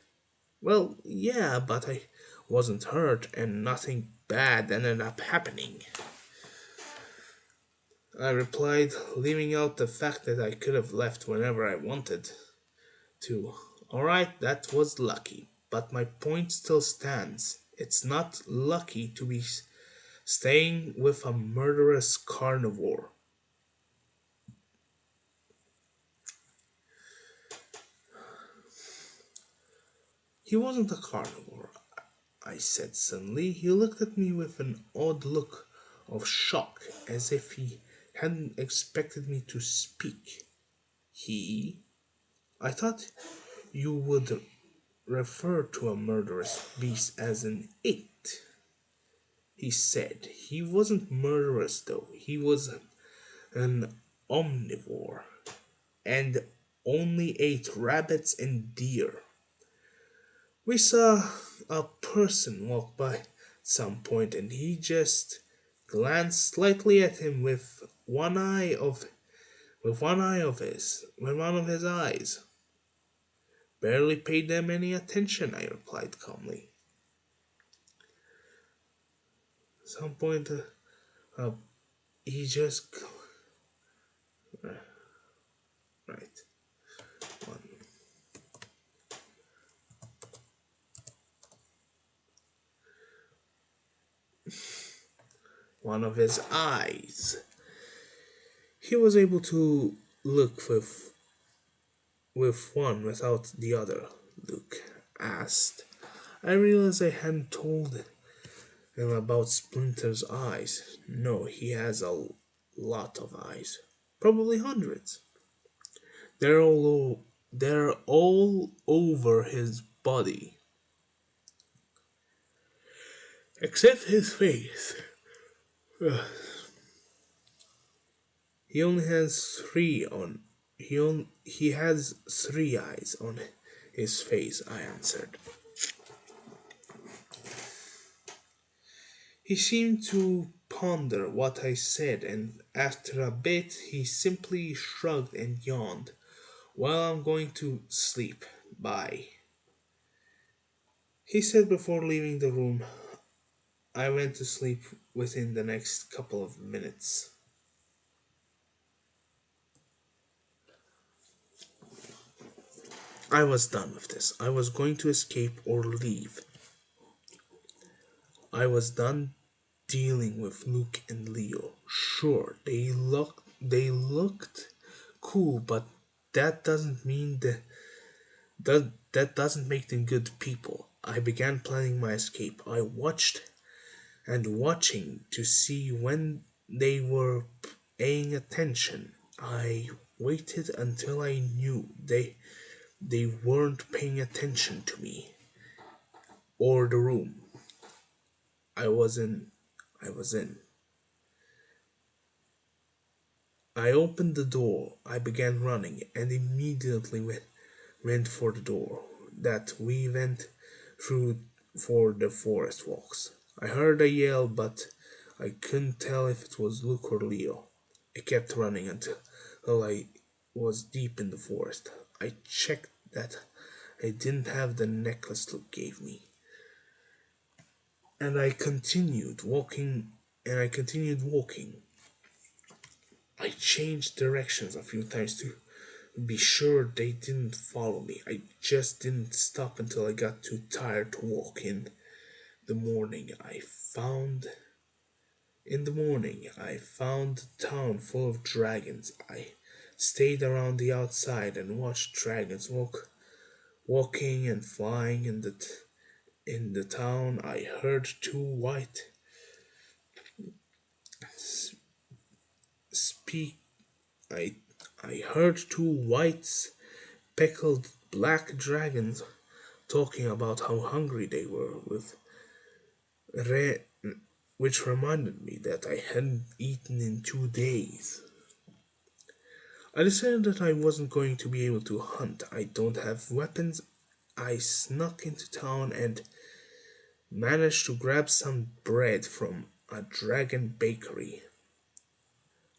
"Well, yeah, but I wasn't hurt and nothing bad ended up happening," I replied, leaving out the fact that I could have left whenever I wanted to. "Alright, that was lucky, but my point still stands. It's not lucky to be staying with a murderous carnivore." "He wasn't a carnivore," I said suddenly. He looked at me with an odd look of shock, as if he hadn't expected me to speak. "He? I thought you would refer to a murderous beast as an it," he said. "He wasn't murderous, though. He was an omnivore and only ate rabbits and deer. We saw a person walk by at some point, and he just glanced slightly at him with one of his eyes. Barely paid them any attention," I replied calmly. At some point, uh, he just right one one of his eyes. He was able to look with one without the other, Luke asked. I realized I hadn't told him about Splinter's eyes. "No, he has a lot of eyes. Probably hundreds. They're all over his body, except his face. He only has three on he has three eyes on his face," I answered. He seemed to ponder what I said, and after a bit he simply shrugged and yawned. "Well, I'm going to sleep. Bye," he said before leaving the room. I went to sleep within the next couple of minutes. I was done with this. I was going to escape or leave. I was done dealing with Luke and Leo. Sure, they looked cool, but that doesn't mean That doesn't make them good people. I began planning my escape. I watched and watching to see when they were paying attention. I waited until I knew they weren't paying attention to me or the room I was in. I was in. I opened the door. I began running and immediately went for the door that we went through for the forest walks. I heard a yell, but I couldn't tell if it was Luke or Leo. I kept running until I was deep in the forest. I checked that I didn't have the necklace Luke gave me, and I continued walking. I continued walking. I changed directions a few times to be sure they didn't follow me. I just didn't stop until I got too tired to walk. The morning I found I found the town full of dragons. I stayed around the outside and watched dragons walking and flying in the town. I heard two white speak. I I heard two white speckled black dragons talking about how hungry they were with Re- which reminded me that I hadn't eaten in 2 days. I decided that I wasn't going to be able to hunt. I don't have weapons. I snuck into town and managed to grab some bread from a dragon bakery.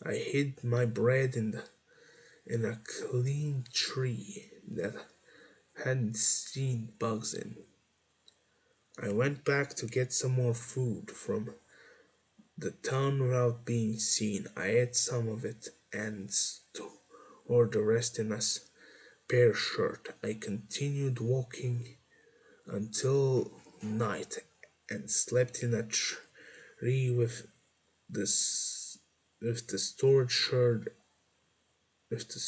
I hid my bread in a clean tree that hadn't seen bugs in. I went back to get some more food from the town without being seen. I ate some of it and stored the rest in a spare shirt. I continued walking until night and slept in a tree the s- with the storage shirt with the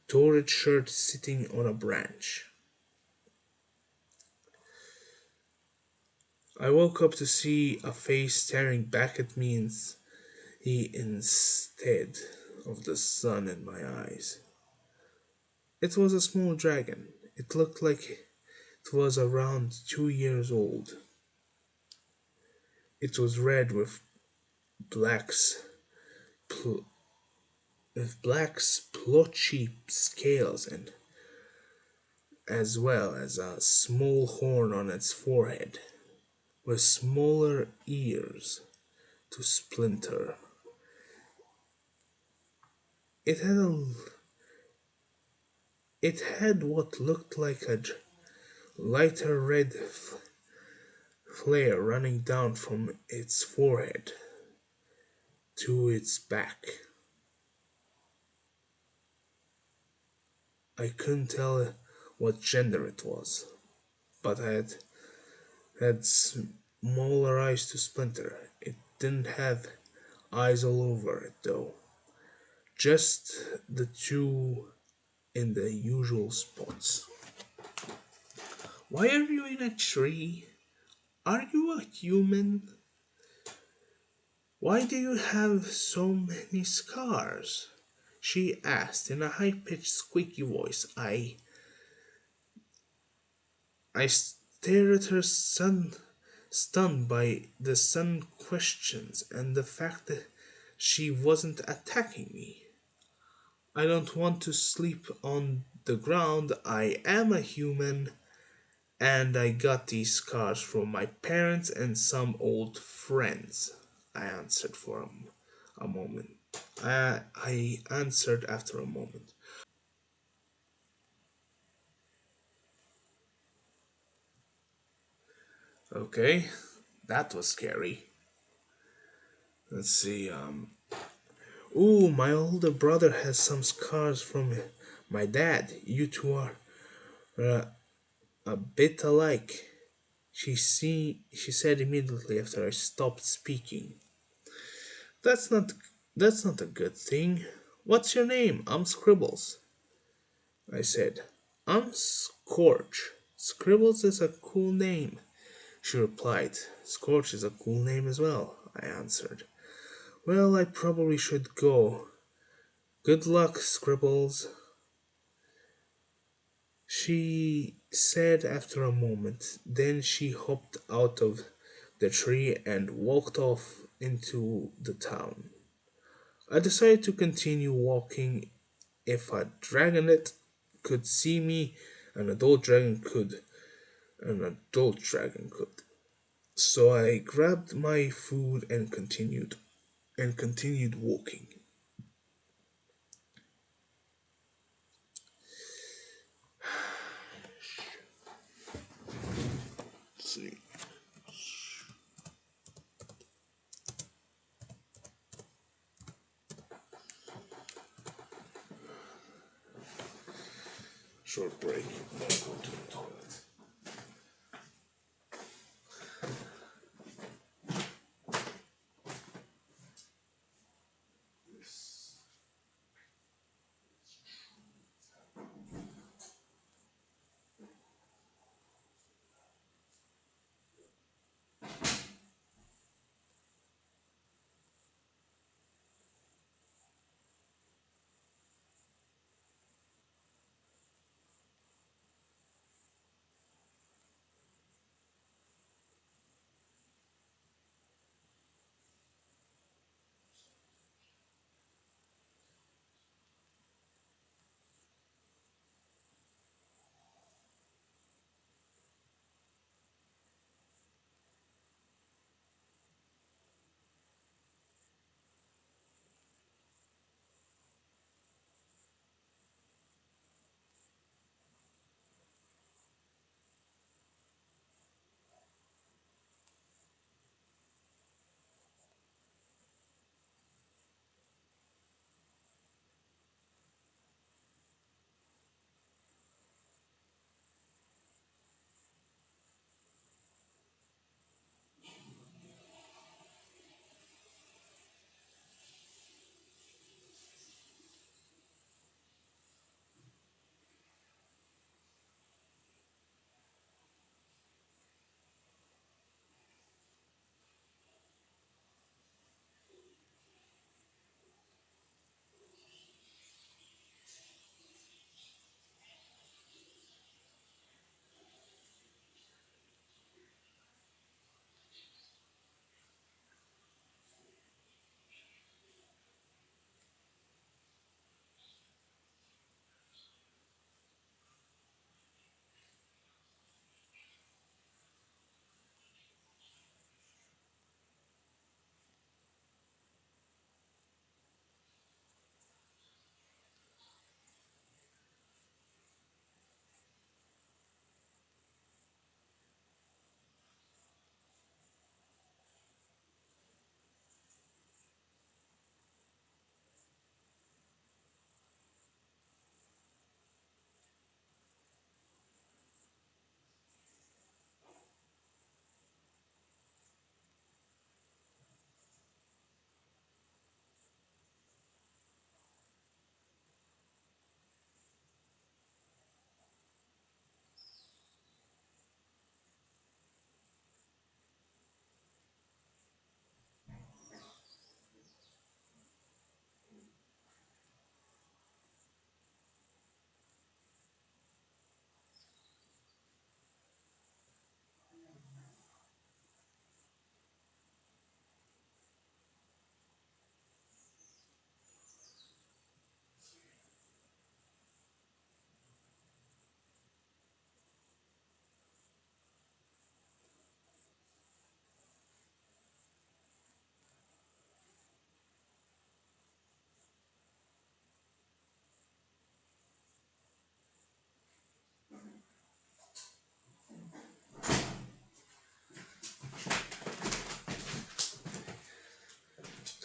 storage shirt sitting on a branch. I woke up to see a face staring back at me instead of the sun in my eyes. It was a small dragon. It looked like it was around 2 years old. It was red blacks, pl- with black splotchy scales and as well as a small horn on its forehead, with smaller ears to splinter. It had a, it had what looked like a lighter red flare running down from its forehead to its back. I couldn't tell what gender it was, but had smaller eyes to splinter. It didn't have eyes all over it though, just the two in the usual spots. Why are you in a tree? Are you a human? Why do you have so many scars? She asked in a high pitched, squeaky voice. I stared at her, stunned by the sudden questions and the fact that she wasn't attacking me. I don't want to sleep on the ground. I am a human, and I got these scars from my parents and some old friends. I answered for a moment. I answered after a moment. Okay, that was scary. Let's see. Ooh, my older brother has some scars from my dad. You two are uh, a bit alike. She said immediately after I stopped speaking. That's not that's not a good thing. What's your name? I'm Scribbles, I said. I'm Scorch. Scribbles is a cool name, she replied. Scorch is a cool name as well, I answered. Well, I probably should go. Good luck, Scribbles, she said after a moment. Then she hopped out of the tree and walked off into the town. I decided to continue walking. If a dragonet could see me, an adult dragon could. An adult dragon could. So I grabbed my food and continued walking. Let's see. Short break. Then go to the toilet.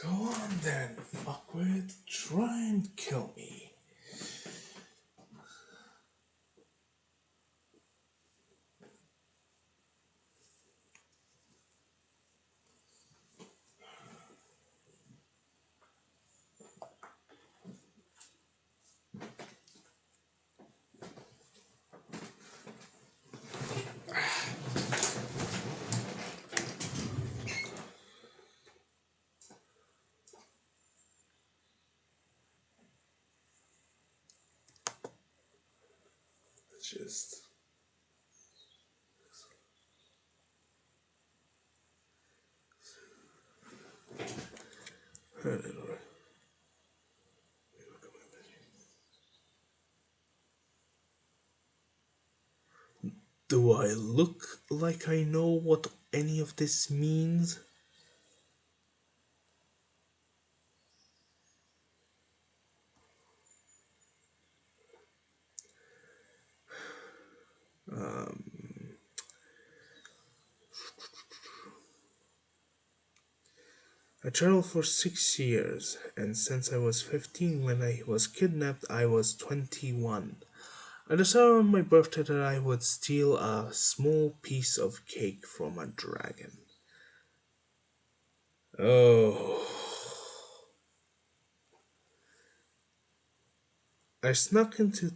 Go on then, fuckwit. Try and kill me. Just I don't know. Do I look like I know what any of this means? I traveled for 6 years, and since I was 15 when I was kidnapped, I was 21. I decided on my birthday that I would steal a small piece of cake from a dragon. Oh. I snuck into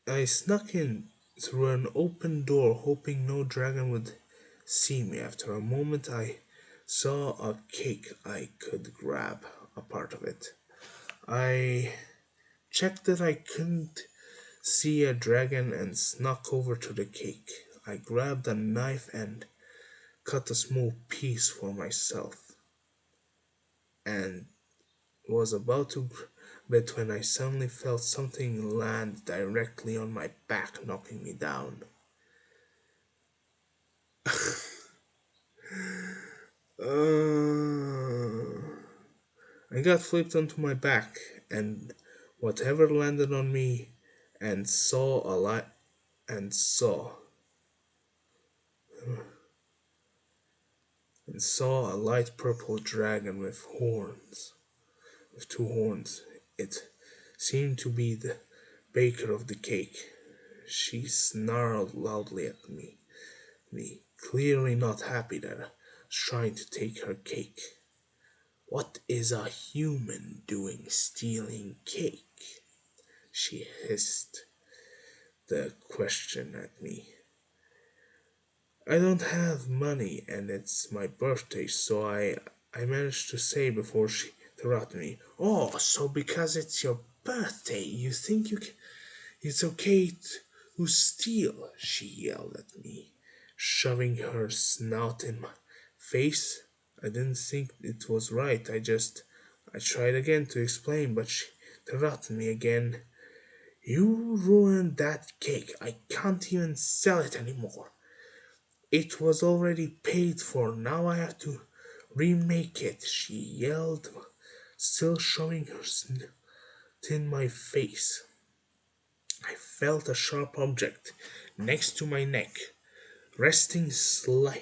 I snuck in through an open door, hoping no dragon would see me. After a moment, I saw a cake I could grab a part of it. I checked that I couldn't see a dragon and snuck over to the cake. I grabbed a knife and cut a small piece for myself and was about to grab it when I suddenly felt something land directly on my back, knocking me down. I got flipped onto my back, and whatever landed on me, and saw a light, and saw a light purple dragon with two horns. It seemed to be the baker of the cake. She snarled loudly at me, clearly not happy that I was trying to take her cake. What is a human doing stealing cake? She hissed the question at me. I don't have money and it's my birthday, so I managed to say before she interrupted me. Oh, so because it's your birthday, you think it's okay to steal? She yelled at me, shoving her snout in my face. I didn't think it was right. I tried again to explain, but she interrupted me again. You ruined that cake. I can't even sell it anymore. It was already paid for. Now I have to remake it, she yelled, still shoving her snout in my face. I felt a sharp object next to my neck, resting slightly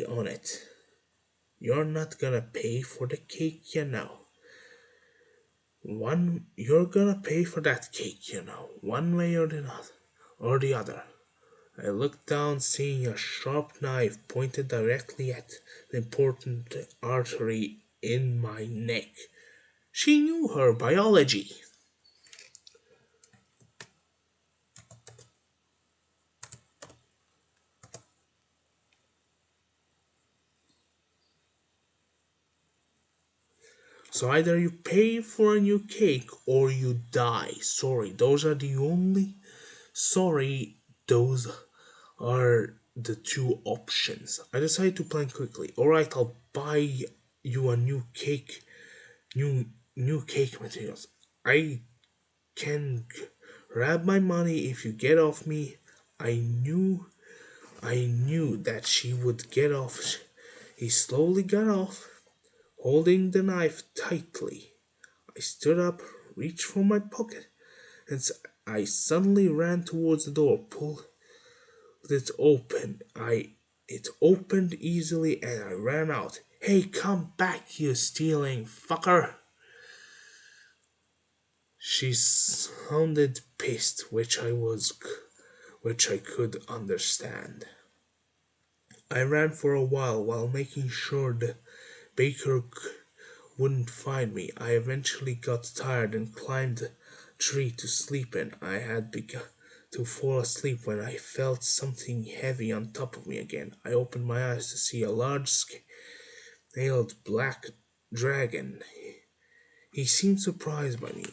on it. You're not gonna pay for the cake, you know. You're gonna pay for that cake, you know, one way or the other. I looked down, seeing a sharp knife pointed directly at the important artery in my neck. She knew her biology. So either you pay for a new cake or you die. Sorry, those are the two options. I decided to plan quickly. Alright, I'll buy you a new cake materials. I can grab my money if you get off me. I knew I knew that she would get off. He slowly got off, holding the knife tightly. I stood up, reached for my pocket, and I suddenly ran towards the door, pulled it open. It opened easily and I ran out. Hey, come back, you stealing fucker! She sounded pissed, which I could understand. I ran for a while making sure the baker wouldn't find me. I eventually got tired and climbed a tree to sleep in. I had begun to fall asleep when I felt something heavy on top of me again. I opened my eyes to see a large scaled black dragon. He seemed surprised by me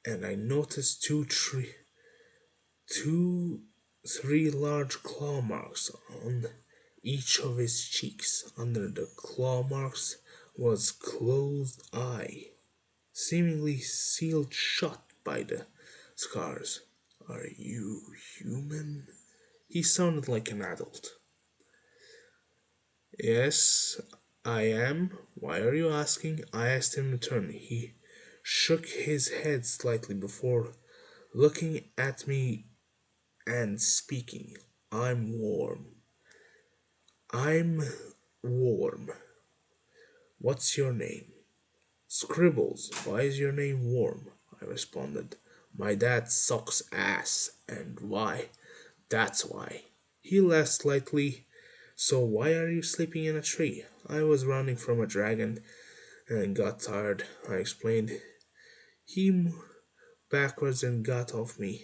and I noticed two, three large claw marks on each of his cheeks. Under the claw marks was closed eye, seemingly sealed shut by the scars. Are you human? He sounded like an adult. Yes, I am. Why are you asking? I asked him in turn. He shook his head slightly before looking at me and speaking. I'm warm. I'm warm. What's your name? Scribbles. Why is your name warm? I responded. My dad sucks ass. And why? That's why. He laughed slightly. So why are you sleeping in a tree? I was running from a dragon and got tired, I explained. He moved backwards and got off me.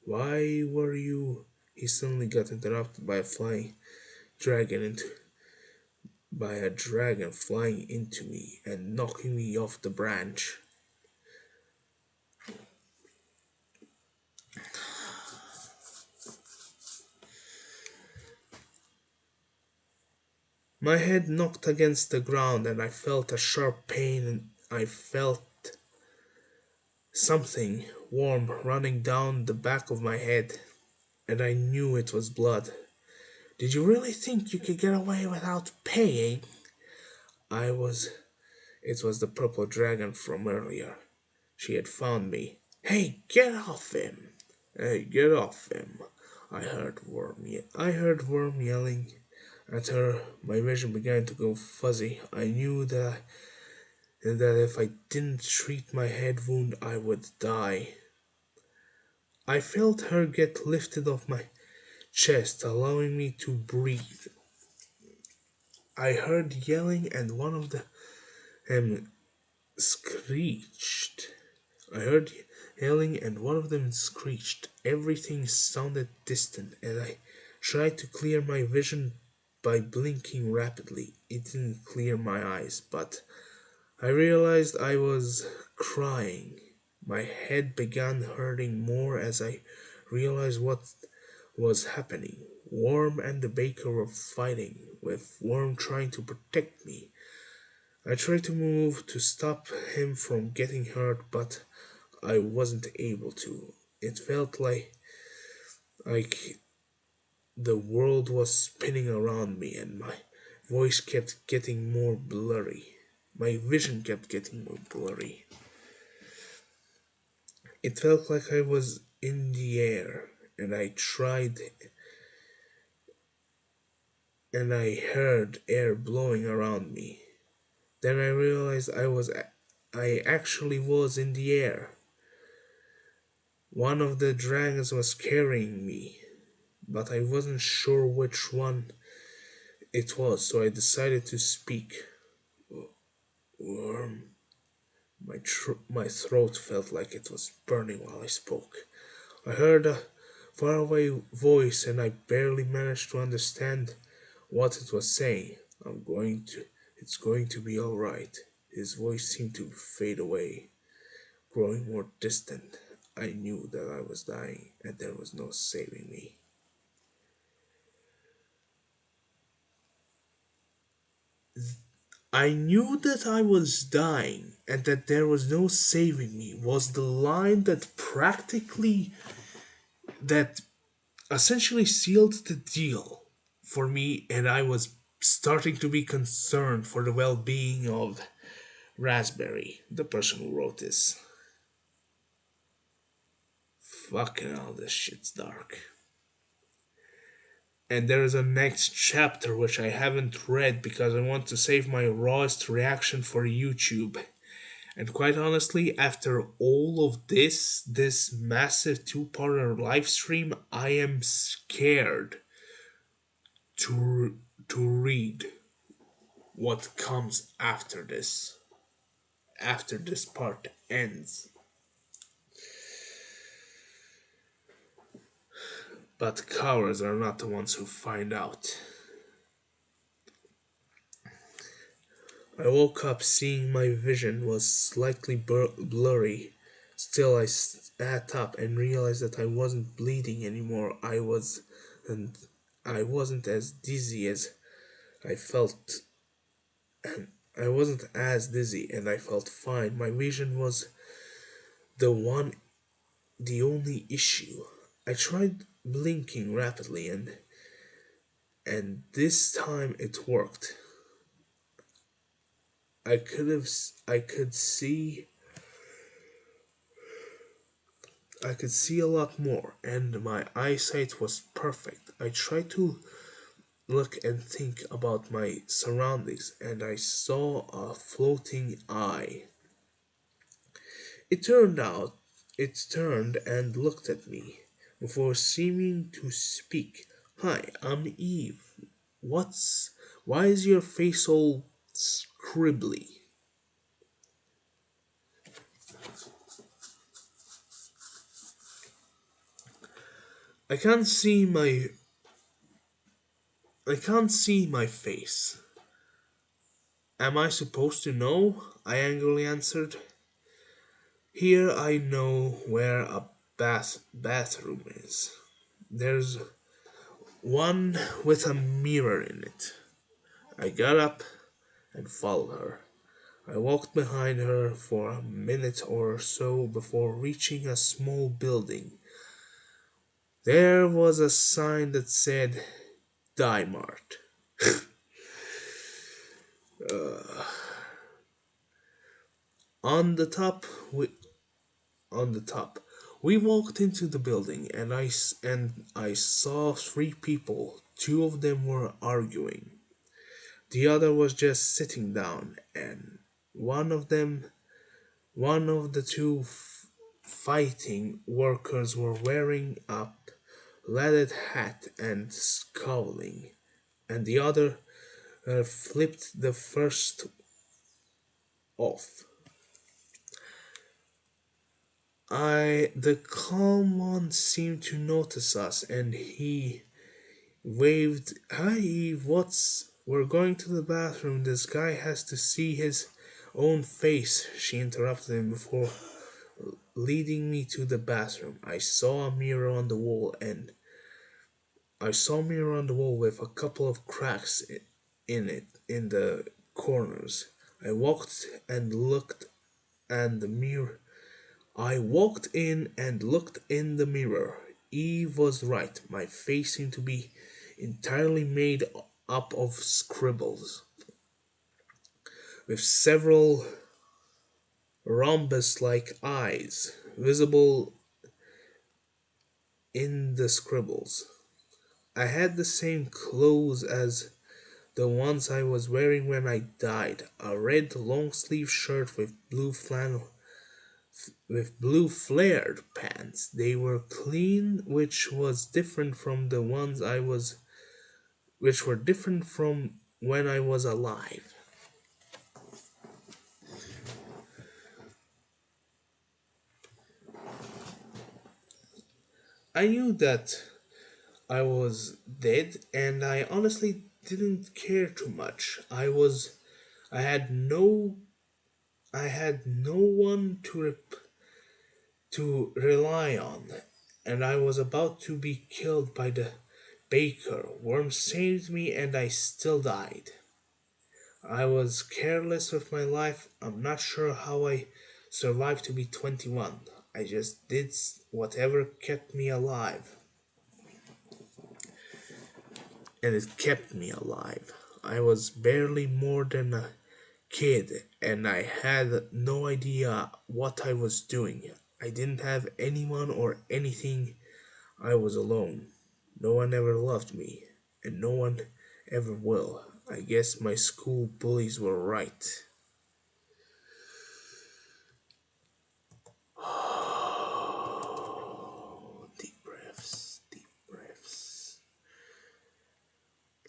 Why were you? He suddenly got interrupted by a flying dragon into by a dragon flying into me and knocking me off the branch. My head knocked against the ground and I felt a sharp pain and I felt something warm running down the back of my head and I knew it was blood. Did you really think you could get away without paying? I was It was the purple dragon from earlier. She had found me. Hey, get off him! Hey, get off him! I heard Worm yelling at her. My vision began to go fuzzy. I knew that if I didn't treat my head wound, I would die. I felt her get lifted off my chest, allowing me to breathe. I heard yelling, and one of them screeched. I heard yelling, and one of them screeched. Everything sounded distant, and I tried to clear my vision by blinking rapidly. It didn't clear my eyes, but I realized I was crying. My head began hurting more as I realized what was happening. Worm and the baker were fighting, with Worm trying to protect me. I tried to move to stop him from getting hurt, but I wasn't able to. It felt like the world was spinning around me and my voice kept getting more blurry. My vision kept getting more blurry. It felt like I was in the air and I heard air blowing around me. Then I realized I actually was in the air. One of the dragons was carrying me, but I wasn't sure which one it was, so I decided to speak. Worm. My throat felt like it was burning while I spoke. I heard a faraway voice and I barely managed to understand what it was saying. It's going to be alright. His voice seemed to fade away, growing more distant. I knew that I was dying and there was no saving me. I knew that I was dying and that there was no saving me was the line that essentially sealed the deal for me, and I was starting to be concerned for the well-being of Raspberry, the person who wrote this. Fucking hell, this shit's dark. And there is a next chapter which I haven't read because I want to save my rawest reaction for YouTube. And quite honestly, after all of this massive two-parter live stream, I am scared to read what comes after this part ends. But cowards are not the ones who find out. I woke up seeing my vision was slightly blurry, till I sat up and realized that I wasn't bleeding anymore. And I wasn't as dizzy as I felt, and I wasn't as dizzy, and I felt fine. My vision was the one, the only issue. I tried blinking rapidly, and this time it worked. I could see a lot more, and my eyesight was perfect. I tried to look and think about my surroundings, and I saw a floating eye. It turned out, it turned and looked at me before seeming to speak. Hi, I'm Eve. What's, why is your face all scribbly? I can't see my, I can't see my face. Am I supposed to know? I angrily answered. Here I know where a bathroom is. There's one with a mirror in it. I got up and followed her. I walked behind her for a minute or so before reaching a small building. There was a sign that said Die Mart. On the top, we, on the top. We walked into the building and I saw three people. Two of them were arguing. The other was just sitting down, and one of them one of the two fighting workers were wearing a leaded hat and scowling, and the other flipped the first off. The calm one seemed to notice us, and he waved, "Hi, Eve, we're going to the bathroom. This guy has to see his own face," she interrupted him before leading me to the bathroom. I saw a mirror on the wall with a couple of cracks in it in the corners. I walked and looked and the mirror I walked in and looked in the mirror. Eve was right. My face seemed to be entirely made up of scribbles, with several rhombus like eyes visible in the scribbles. I had the same clothes as the ones I was wearing when I died, a red long sleeve shirt with blue flared pants. They were clean, which were different from when I was alive. I knew that I was dead, and I honestly didn't care too much. I had no I had no one to rely on, and I was about to be killed by the baker. Worm saved me, and I still died. I was careless with my life. I'm not sure how I survived to be 21. I just did whatever kept me alive, and it kept me alive. I was barely more than a kid, and I had no idea what I was doing. I didn't have anyone or anything. I was alone. No one ever loved me, and no one ever will. I guess my school bullies were right. Deep breaths, deep breaths.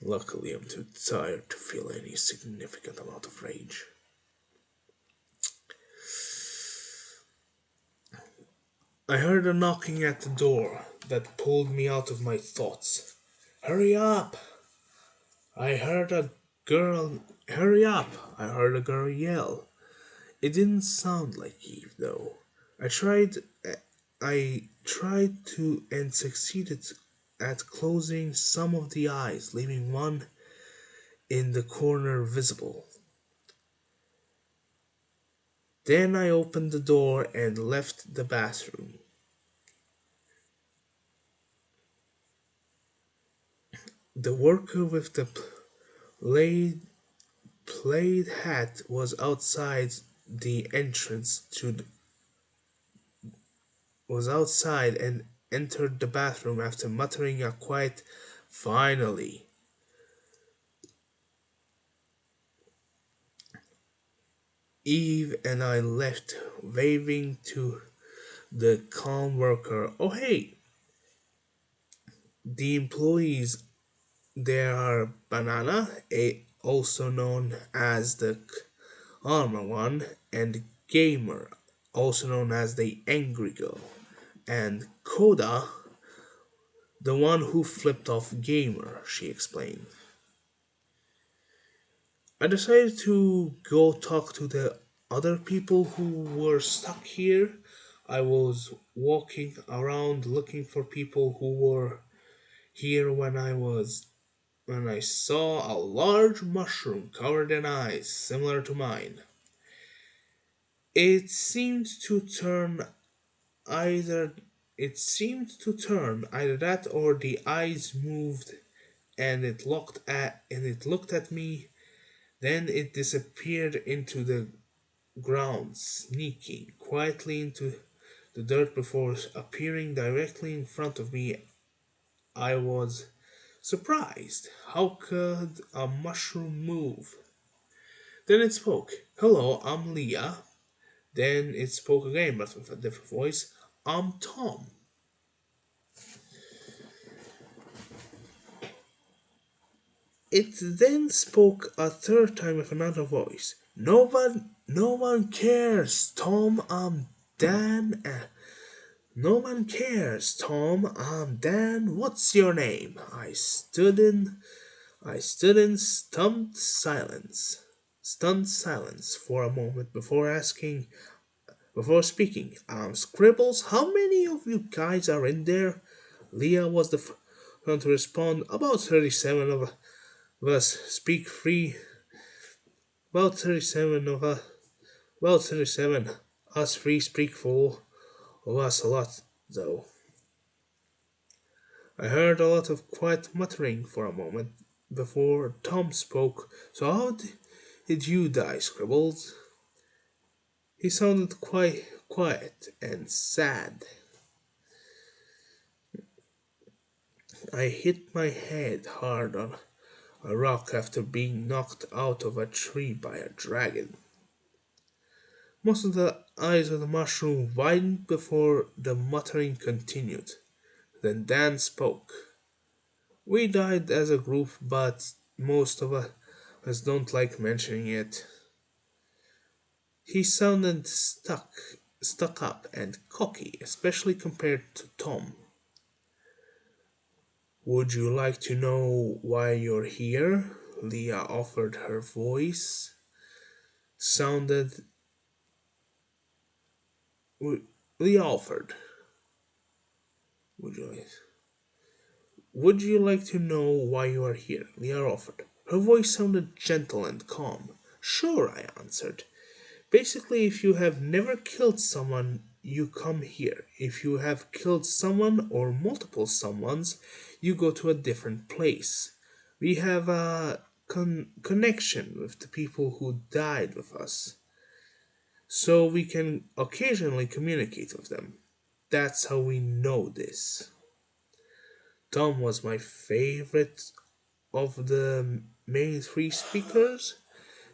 Luckily, I'm too tired to feel any significant amount of rage. I heard a knocking at the door that pulled me out of my thoughts. Hurry up! I heard a girl. Hurry up! I heard a girl yell. It didn't sound like Eve, though. I tried I tried to and succeeded at closing some of the eyes, leaving one in the corner visible. Then I opened the door and left the bathroom. The worker with the plaid, plaid hat was outside the entrance to was outside and entered the bathroom after muttering a quiet finally. Eve and I left, waving to the calm worker. Oh hey, the employees there are Banana, also known as the Armor One, and Gamer, also known as the Angry Girl, and Koda, the one who flipped off Gamer, she explained. I decided to go talk to the other people who were stuck here. I was walking around looking for people who were here when I saw a large mushroom covered in eyes similar to mine. It seemed to turn either either that or the eyes moved and it looked at me, then it disappeared into the ground, sneaking quietly into the dirt before appearing directly in front of me. I was surprised. How could a mushroom move? Then it spoke. Hello, I'm Leah. Then it spoke again, but with a different voice. I'm Tom. It then spoke a third time with another voice. No one cares, Tom. I'm Dan. No one cares, Tom. I'm Dan. What's your name? I stood in stunned silence for a moment before speaking. Scribbles, how many of you guys are in there? Leah was the one to respond. About 37 of us speak free. About 37 of us. About 37. Us free speak full of us a lot, though. I heard a lot of quiet muttering for a moment before Tom spoke. So did you die, Scribbles? He sounded quite quiet and sad. I hit my head hard on a rock after being knocked out of a tree by a dragon. Most of the eyes of the mushroom widened before the muttering continued. Then Dan spoke. We died as a group, but most of us don't like mentioning it. He sounded stuck up and cocky, especially compared to Tom. Would you like to know why you're here? Leah offered. Her voice sounded. Leah offered. Would you like? Would you like to know why you are here? Leah offered. Her voice sounded gentle and calm. Sure, I answered. Basically, if you have never killed someone, you come here. If you have killed someone or multiple someones, you go to a different place. We have a connection with the people who died with us, so we can occasionally communicate with them. That's how we know this. Tom was my favorite of the main three speakers.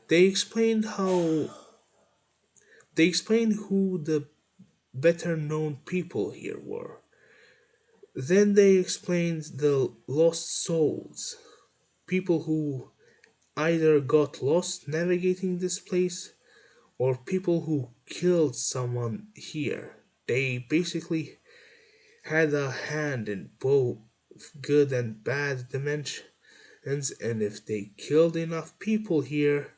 They explained how they explained who the better known people here were. Then they explained the lost souls, people who either got lost navigating this place or people who killed someone here. They basically had a hand in both good and bad dimensions, and if they killed enough people here,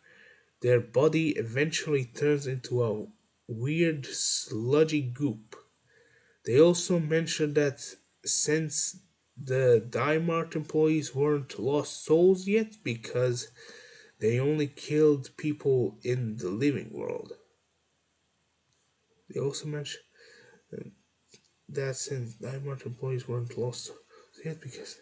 their body eventually turns into a weird sludgy goop. They also mentioned that since the Dimart employees weren't lost souls yet because they only killed people in the living world. They also mentioned that since Dimart employees weren't lost souls yet because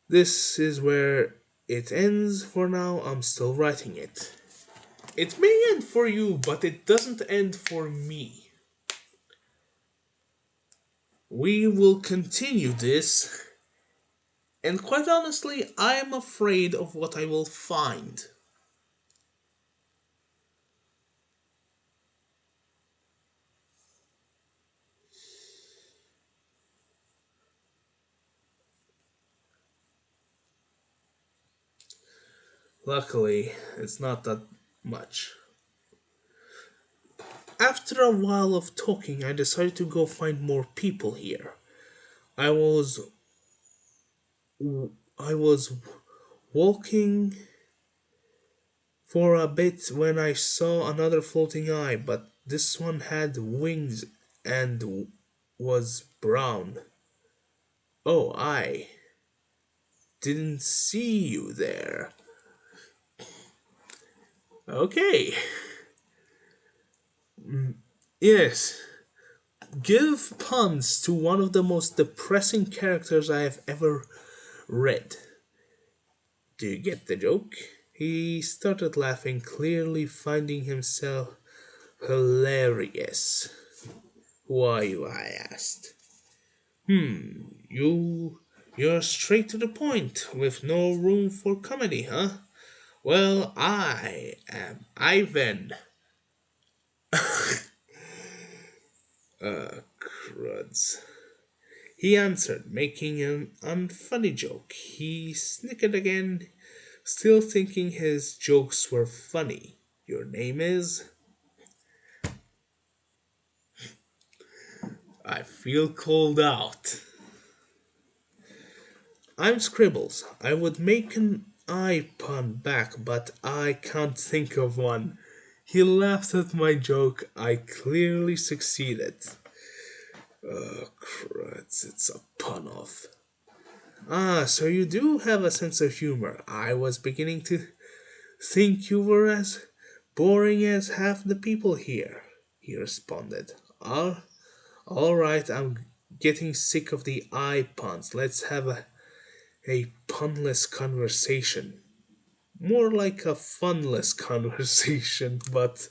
this is where it ends for now. I'm still writing it. It may end for you, but it doesn't end for me. We will continue this, and quite honestly, I am afraid of what I will find. Luckily, it's not that much. After a while of talking, I decided to go find more people here. I was I was walking for a bit when I saw another floating eye, but this one had wings and was brown. Oh, I didn't see you there. Okay. Yes. Give puns to one of the most depressing characters I have ever read. Do you get the joke? He started laughing, clearly finding himself hilarious. Who are you? I asked. You're straight to the point, with no room for comedy, huh? Well, I am Ivan. Cruds. He answered, making an unfunny joke. He snickered again, still thinking his jokes were funny. Your name is? I feel called out. I'm Scribbles. I would make an eye pun back, but I can't think of one. He laughed at my joke. I clearly succeeded. Cruds, it's a pun off. Ah, so you do have a sense of humor. I was beginning to think you were as boring as half the people here, he responded. All right, I'm getting sick of the eye puns. Let's have a punless conversation. More like a funless conversation, but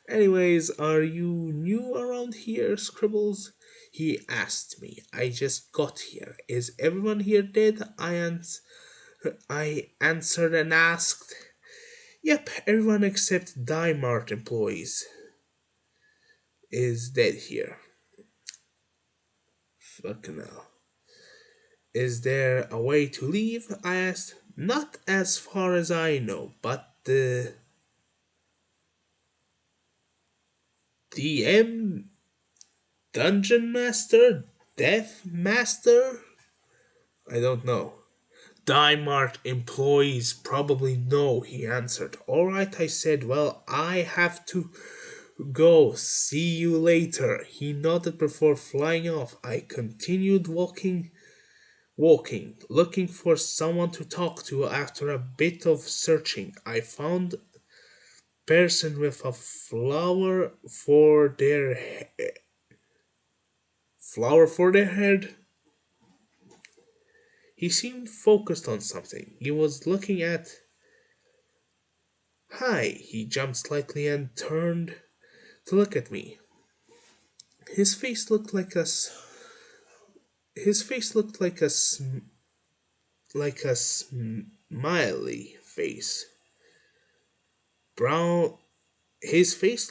anyways, are you new around here, Scribbles? He asked me. I just got here. Is everyone here dead? I answered and asked. Yep, everyone except Dimart employees is dead here. Fucking hell. Is there a way to leave? I asked. Not as far as I know, but the DM, Dungeon Master, Death Master? I don't know. Dimart employees probably know, he answered. Alright, I said. Well, I have to go. See you later. He nodded before flying off. I continued walking, looking for someone to talk to. After a bit of searching, I found a person with a flower for their head. He seemed focused on something. He was looking at. Hi, he jumped slightly and turned to look at me. His face looked like a his face looked like a smiley face. Brown His face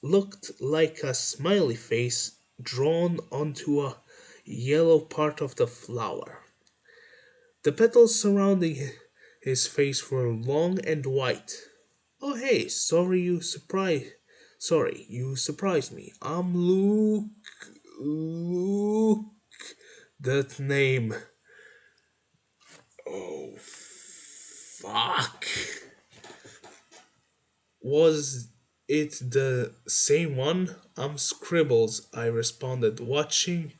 looked like a smiley face drawn onto a yellow part of the flower. The petals surrounding his face were long and white. Oh hey, sorry, you surprised me. I'm Luke. That name. Oh fuck. Was It's the same one? I'm Scribbles, I responded, watching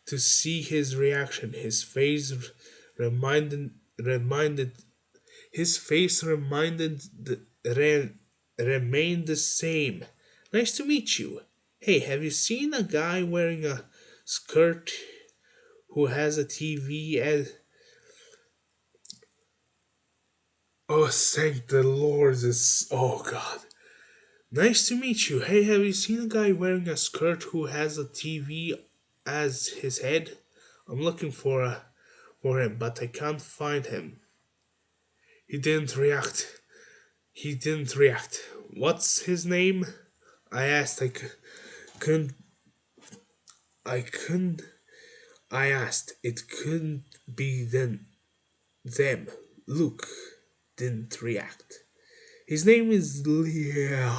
to see his reaction. Reminded his face reminded the, re, remained the same. Nice to meet you. Hey, have you seen a guy wearing a skirt who has a TV ad? Oh, thank the Lord! This. Oh God. Nice to meet you. Hey, have you seen a guy wearing a skirt who has a TV as his head? I'm looking for him, but I can't find him. He didn't react. He didn't react. What's his name? I asked. Couldn't. I couldn't. I asked. It couldn't be them. Luke didn't react. His name is Leo.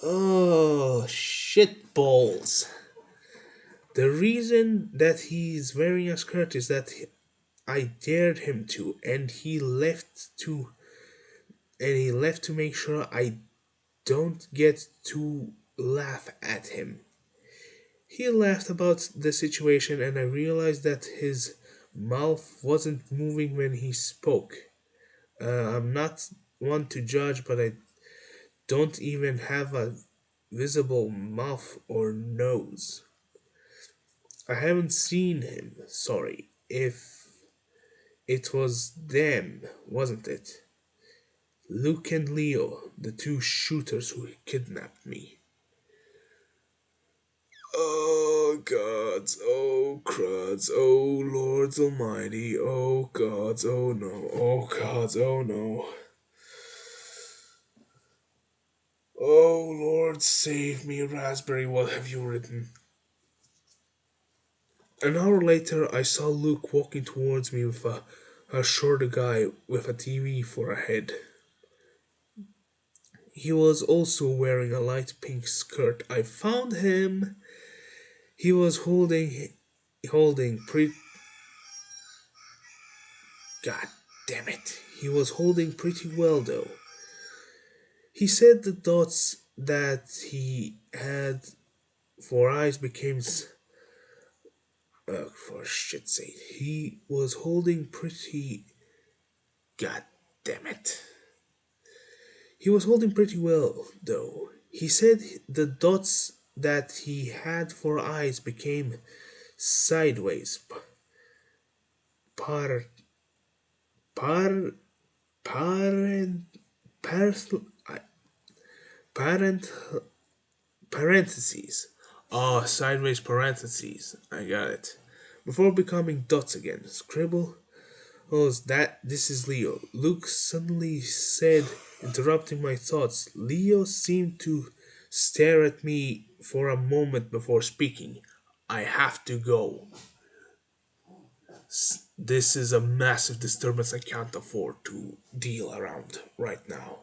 Oh, shit balls. The reason that he's wearing a skirt is that I dared him to, and he left to make sure I don't get to laugh at him. He laughed about the situation, and I realized that his mouth wasn't moving when he spoke. I'm not one to judge, but I don't even have a visible mouth or nose. I haven't seen him. Sorry. If it was them, wasn't it? Luke and Leo, the two shooters who kidnapped me. Oh gods, oh cruds, oh lords almighty, oh gods, oh no, oh gods, oh no. Oh Lord, save me, Raspberry, what have you written? An hour later, I saw Luke walking towards me with a shorter guy with a TV for a head. He was also wearing a light pink skirt. I found him. He was holding pretty. God damn it. He was holding pretty well though. He said the dots that he had for eyes became. For shit's sake. He was holding pretty. God damn it. He was holding pretty well, though. He said the dots that he had for eyes became sideways. Par, par, parent, parent, parent, parentheses. Oh, sideways parentheses. I got it. Before becoming dots again. Scribble. Oh, this is Leo. Luke suddenly said, interrupting my thoughts. Leo seemed to stare at me for a moment before speaking. I have to go. This is a massive disturbance I can't afford to deal around right now.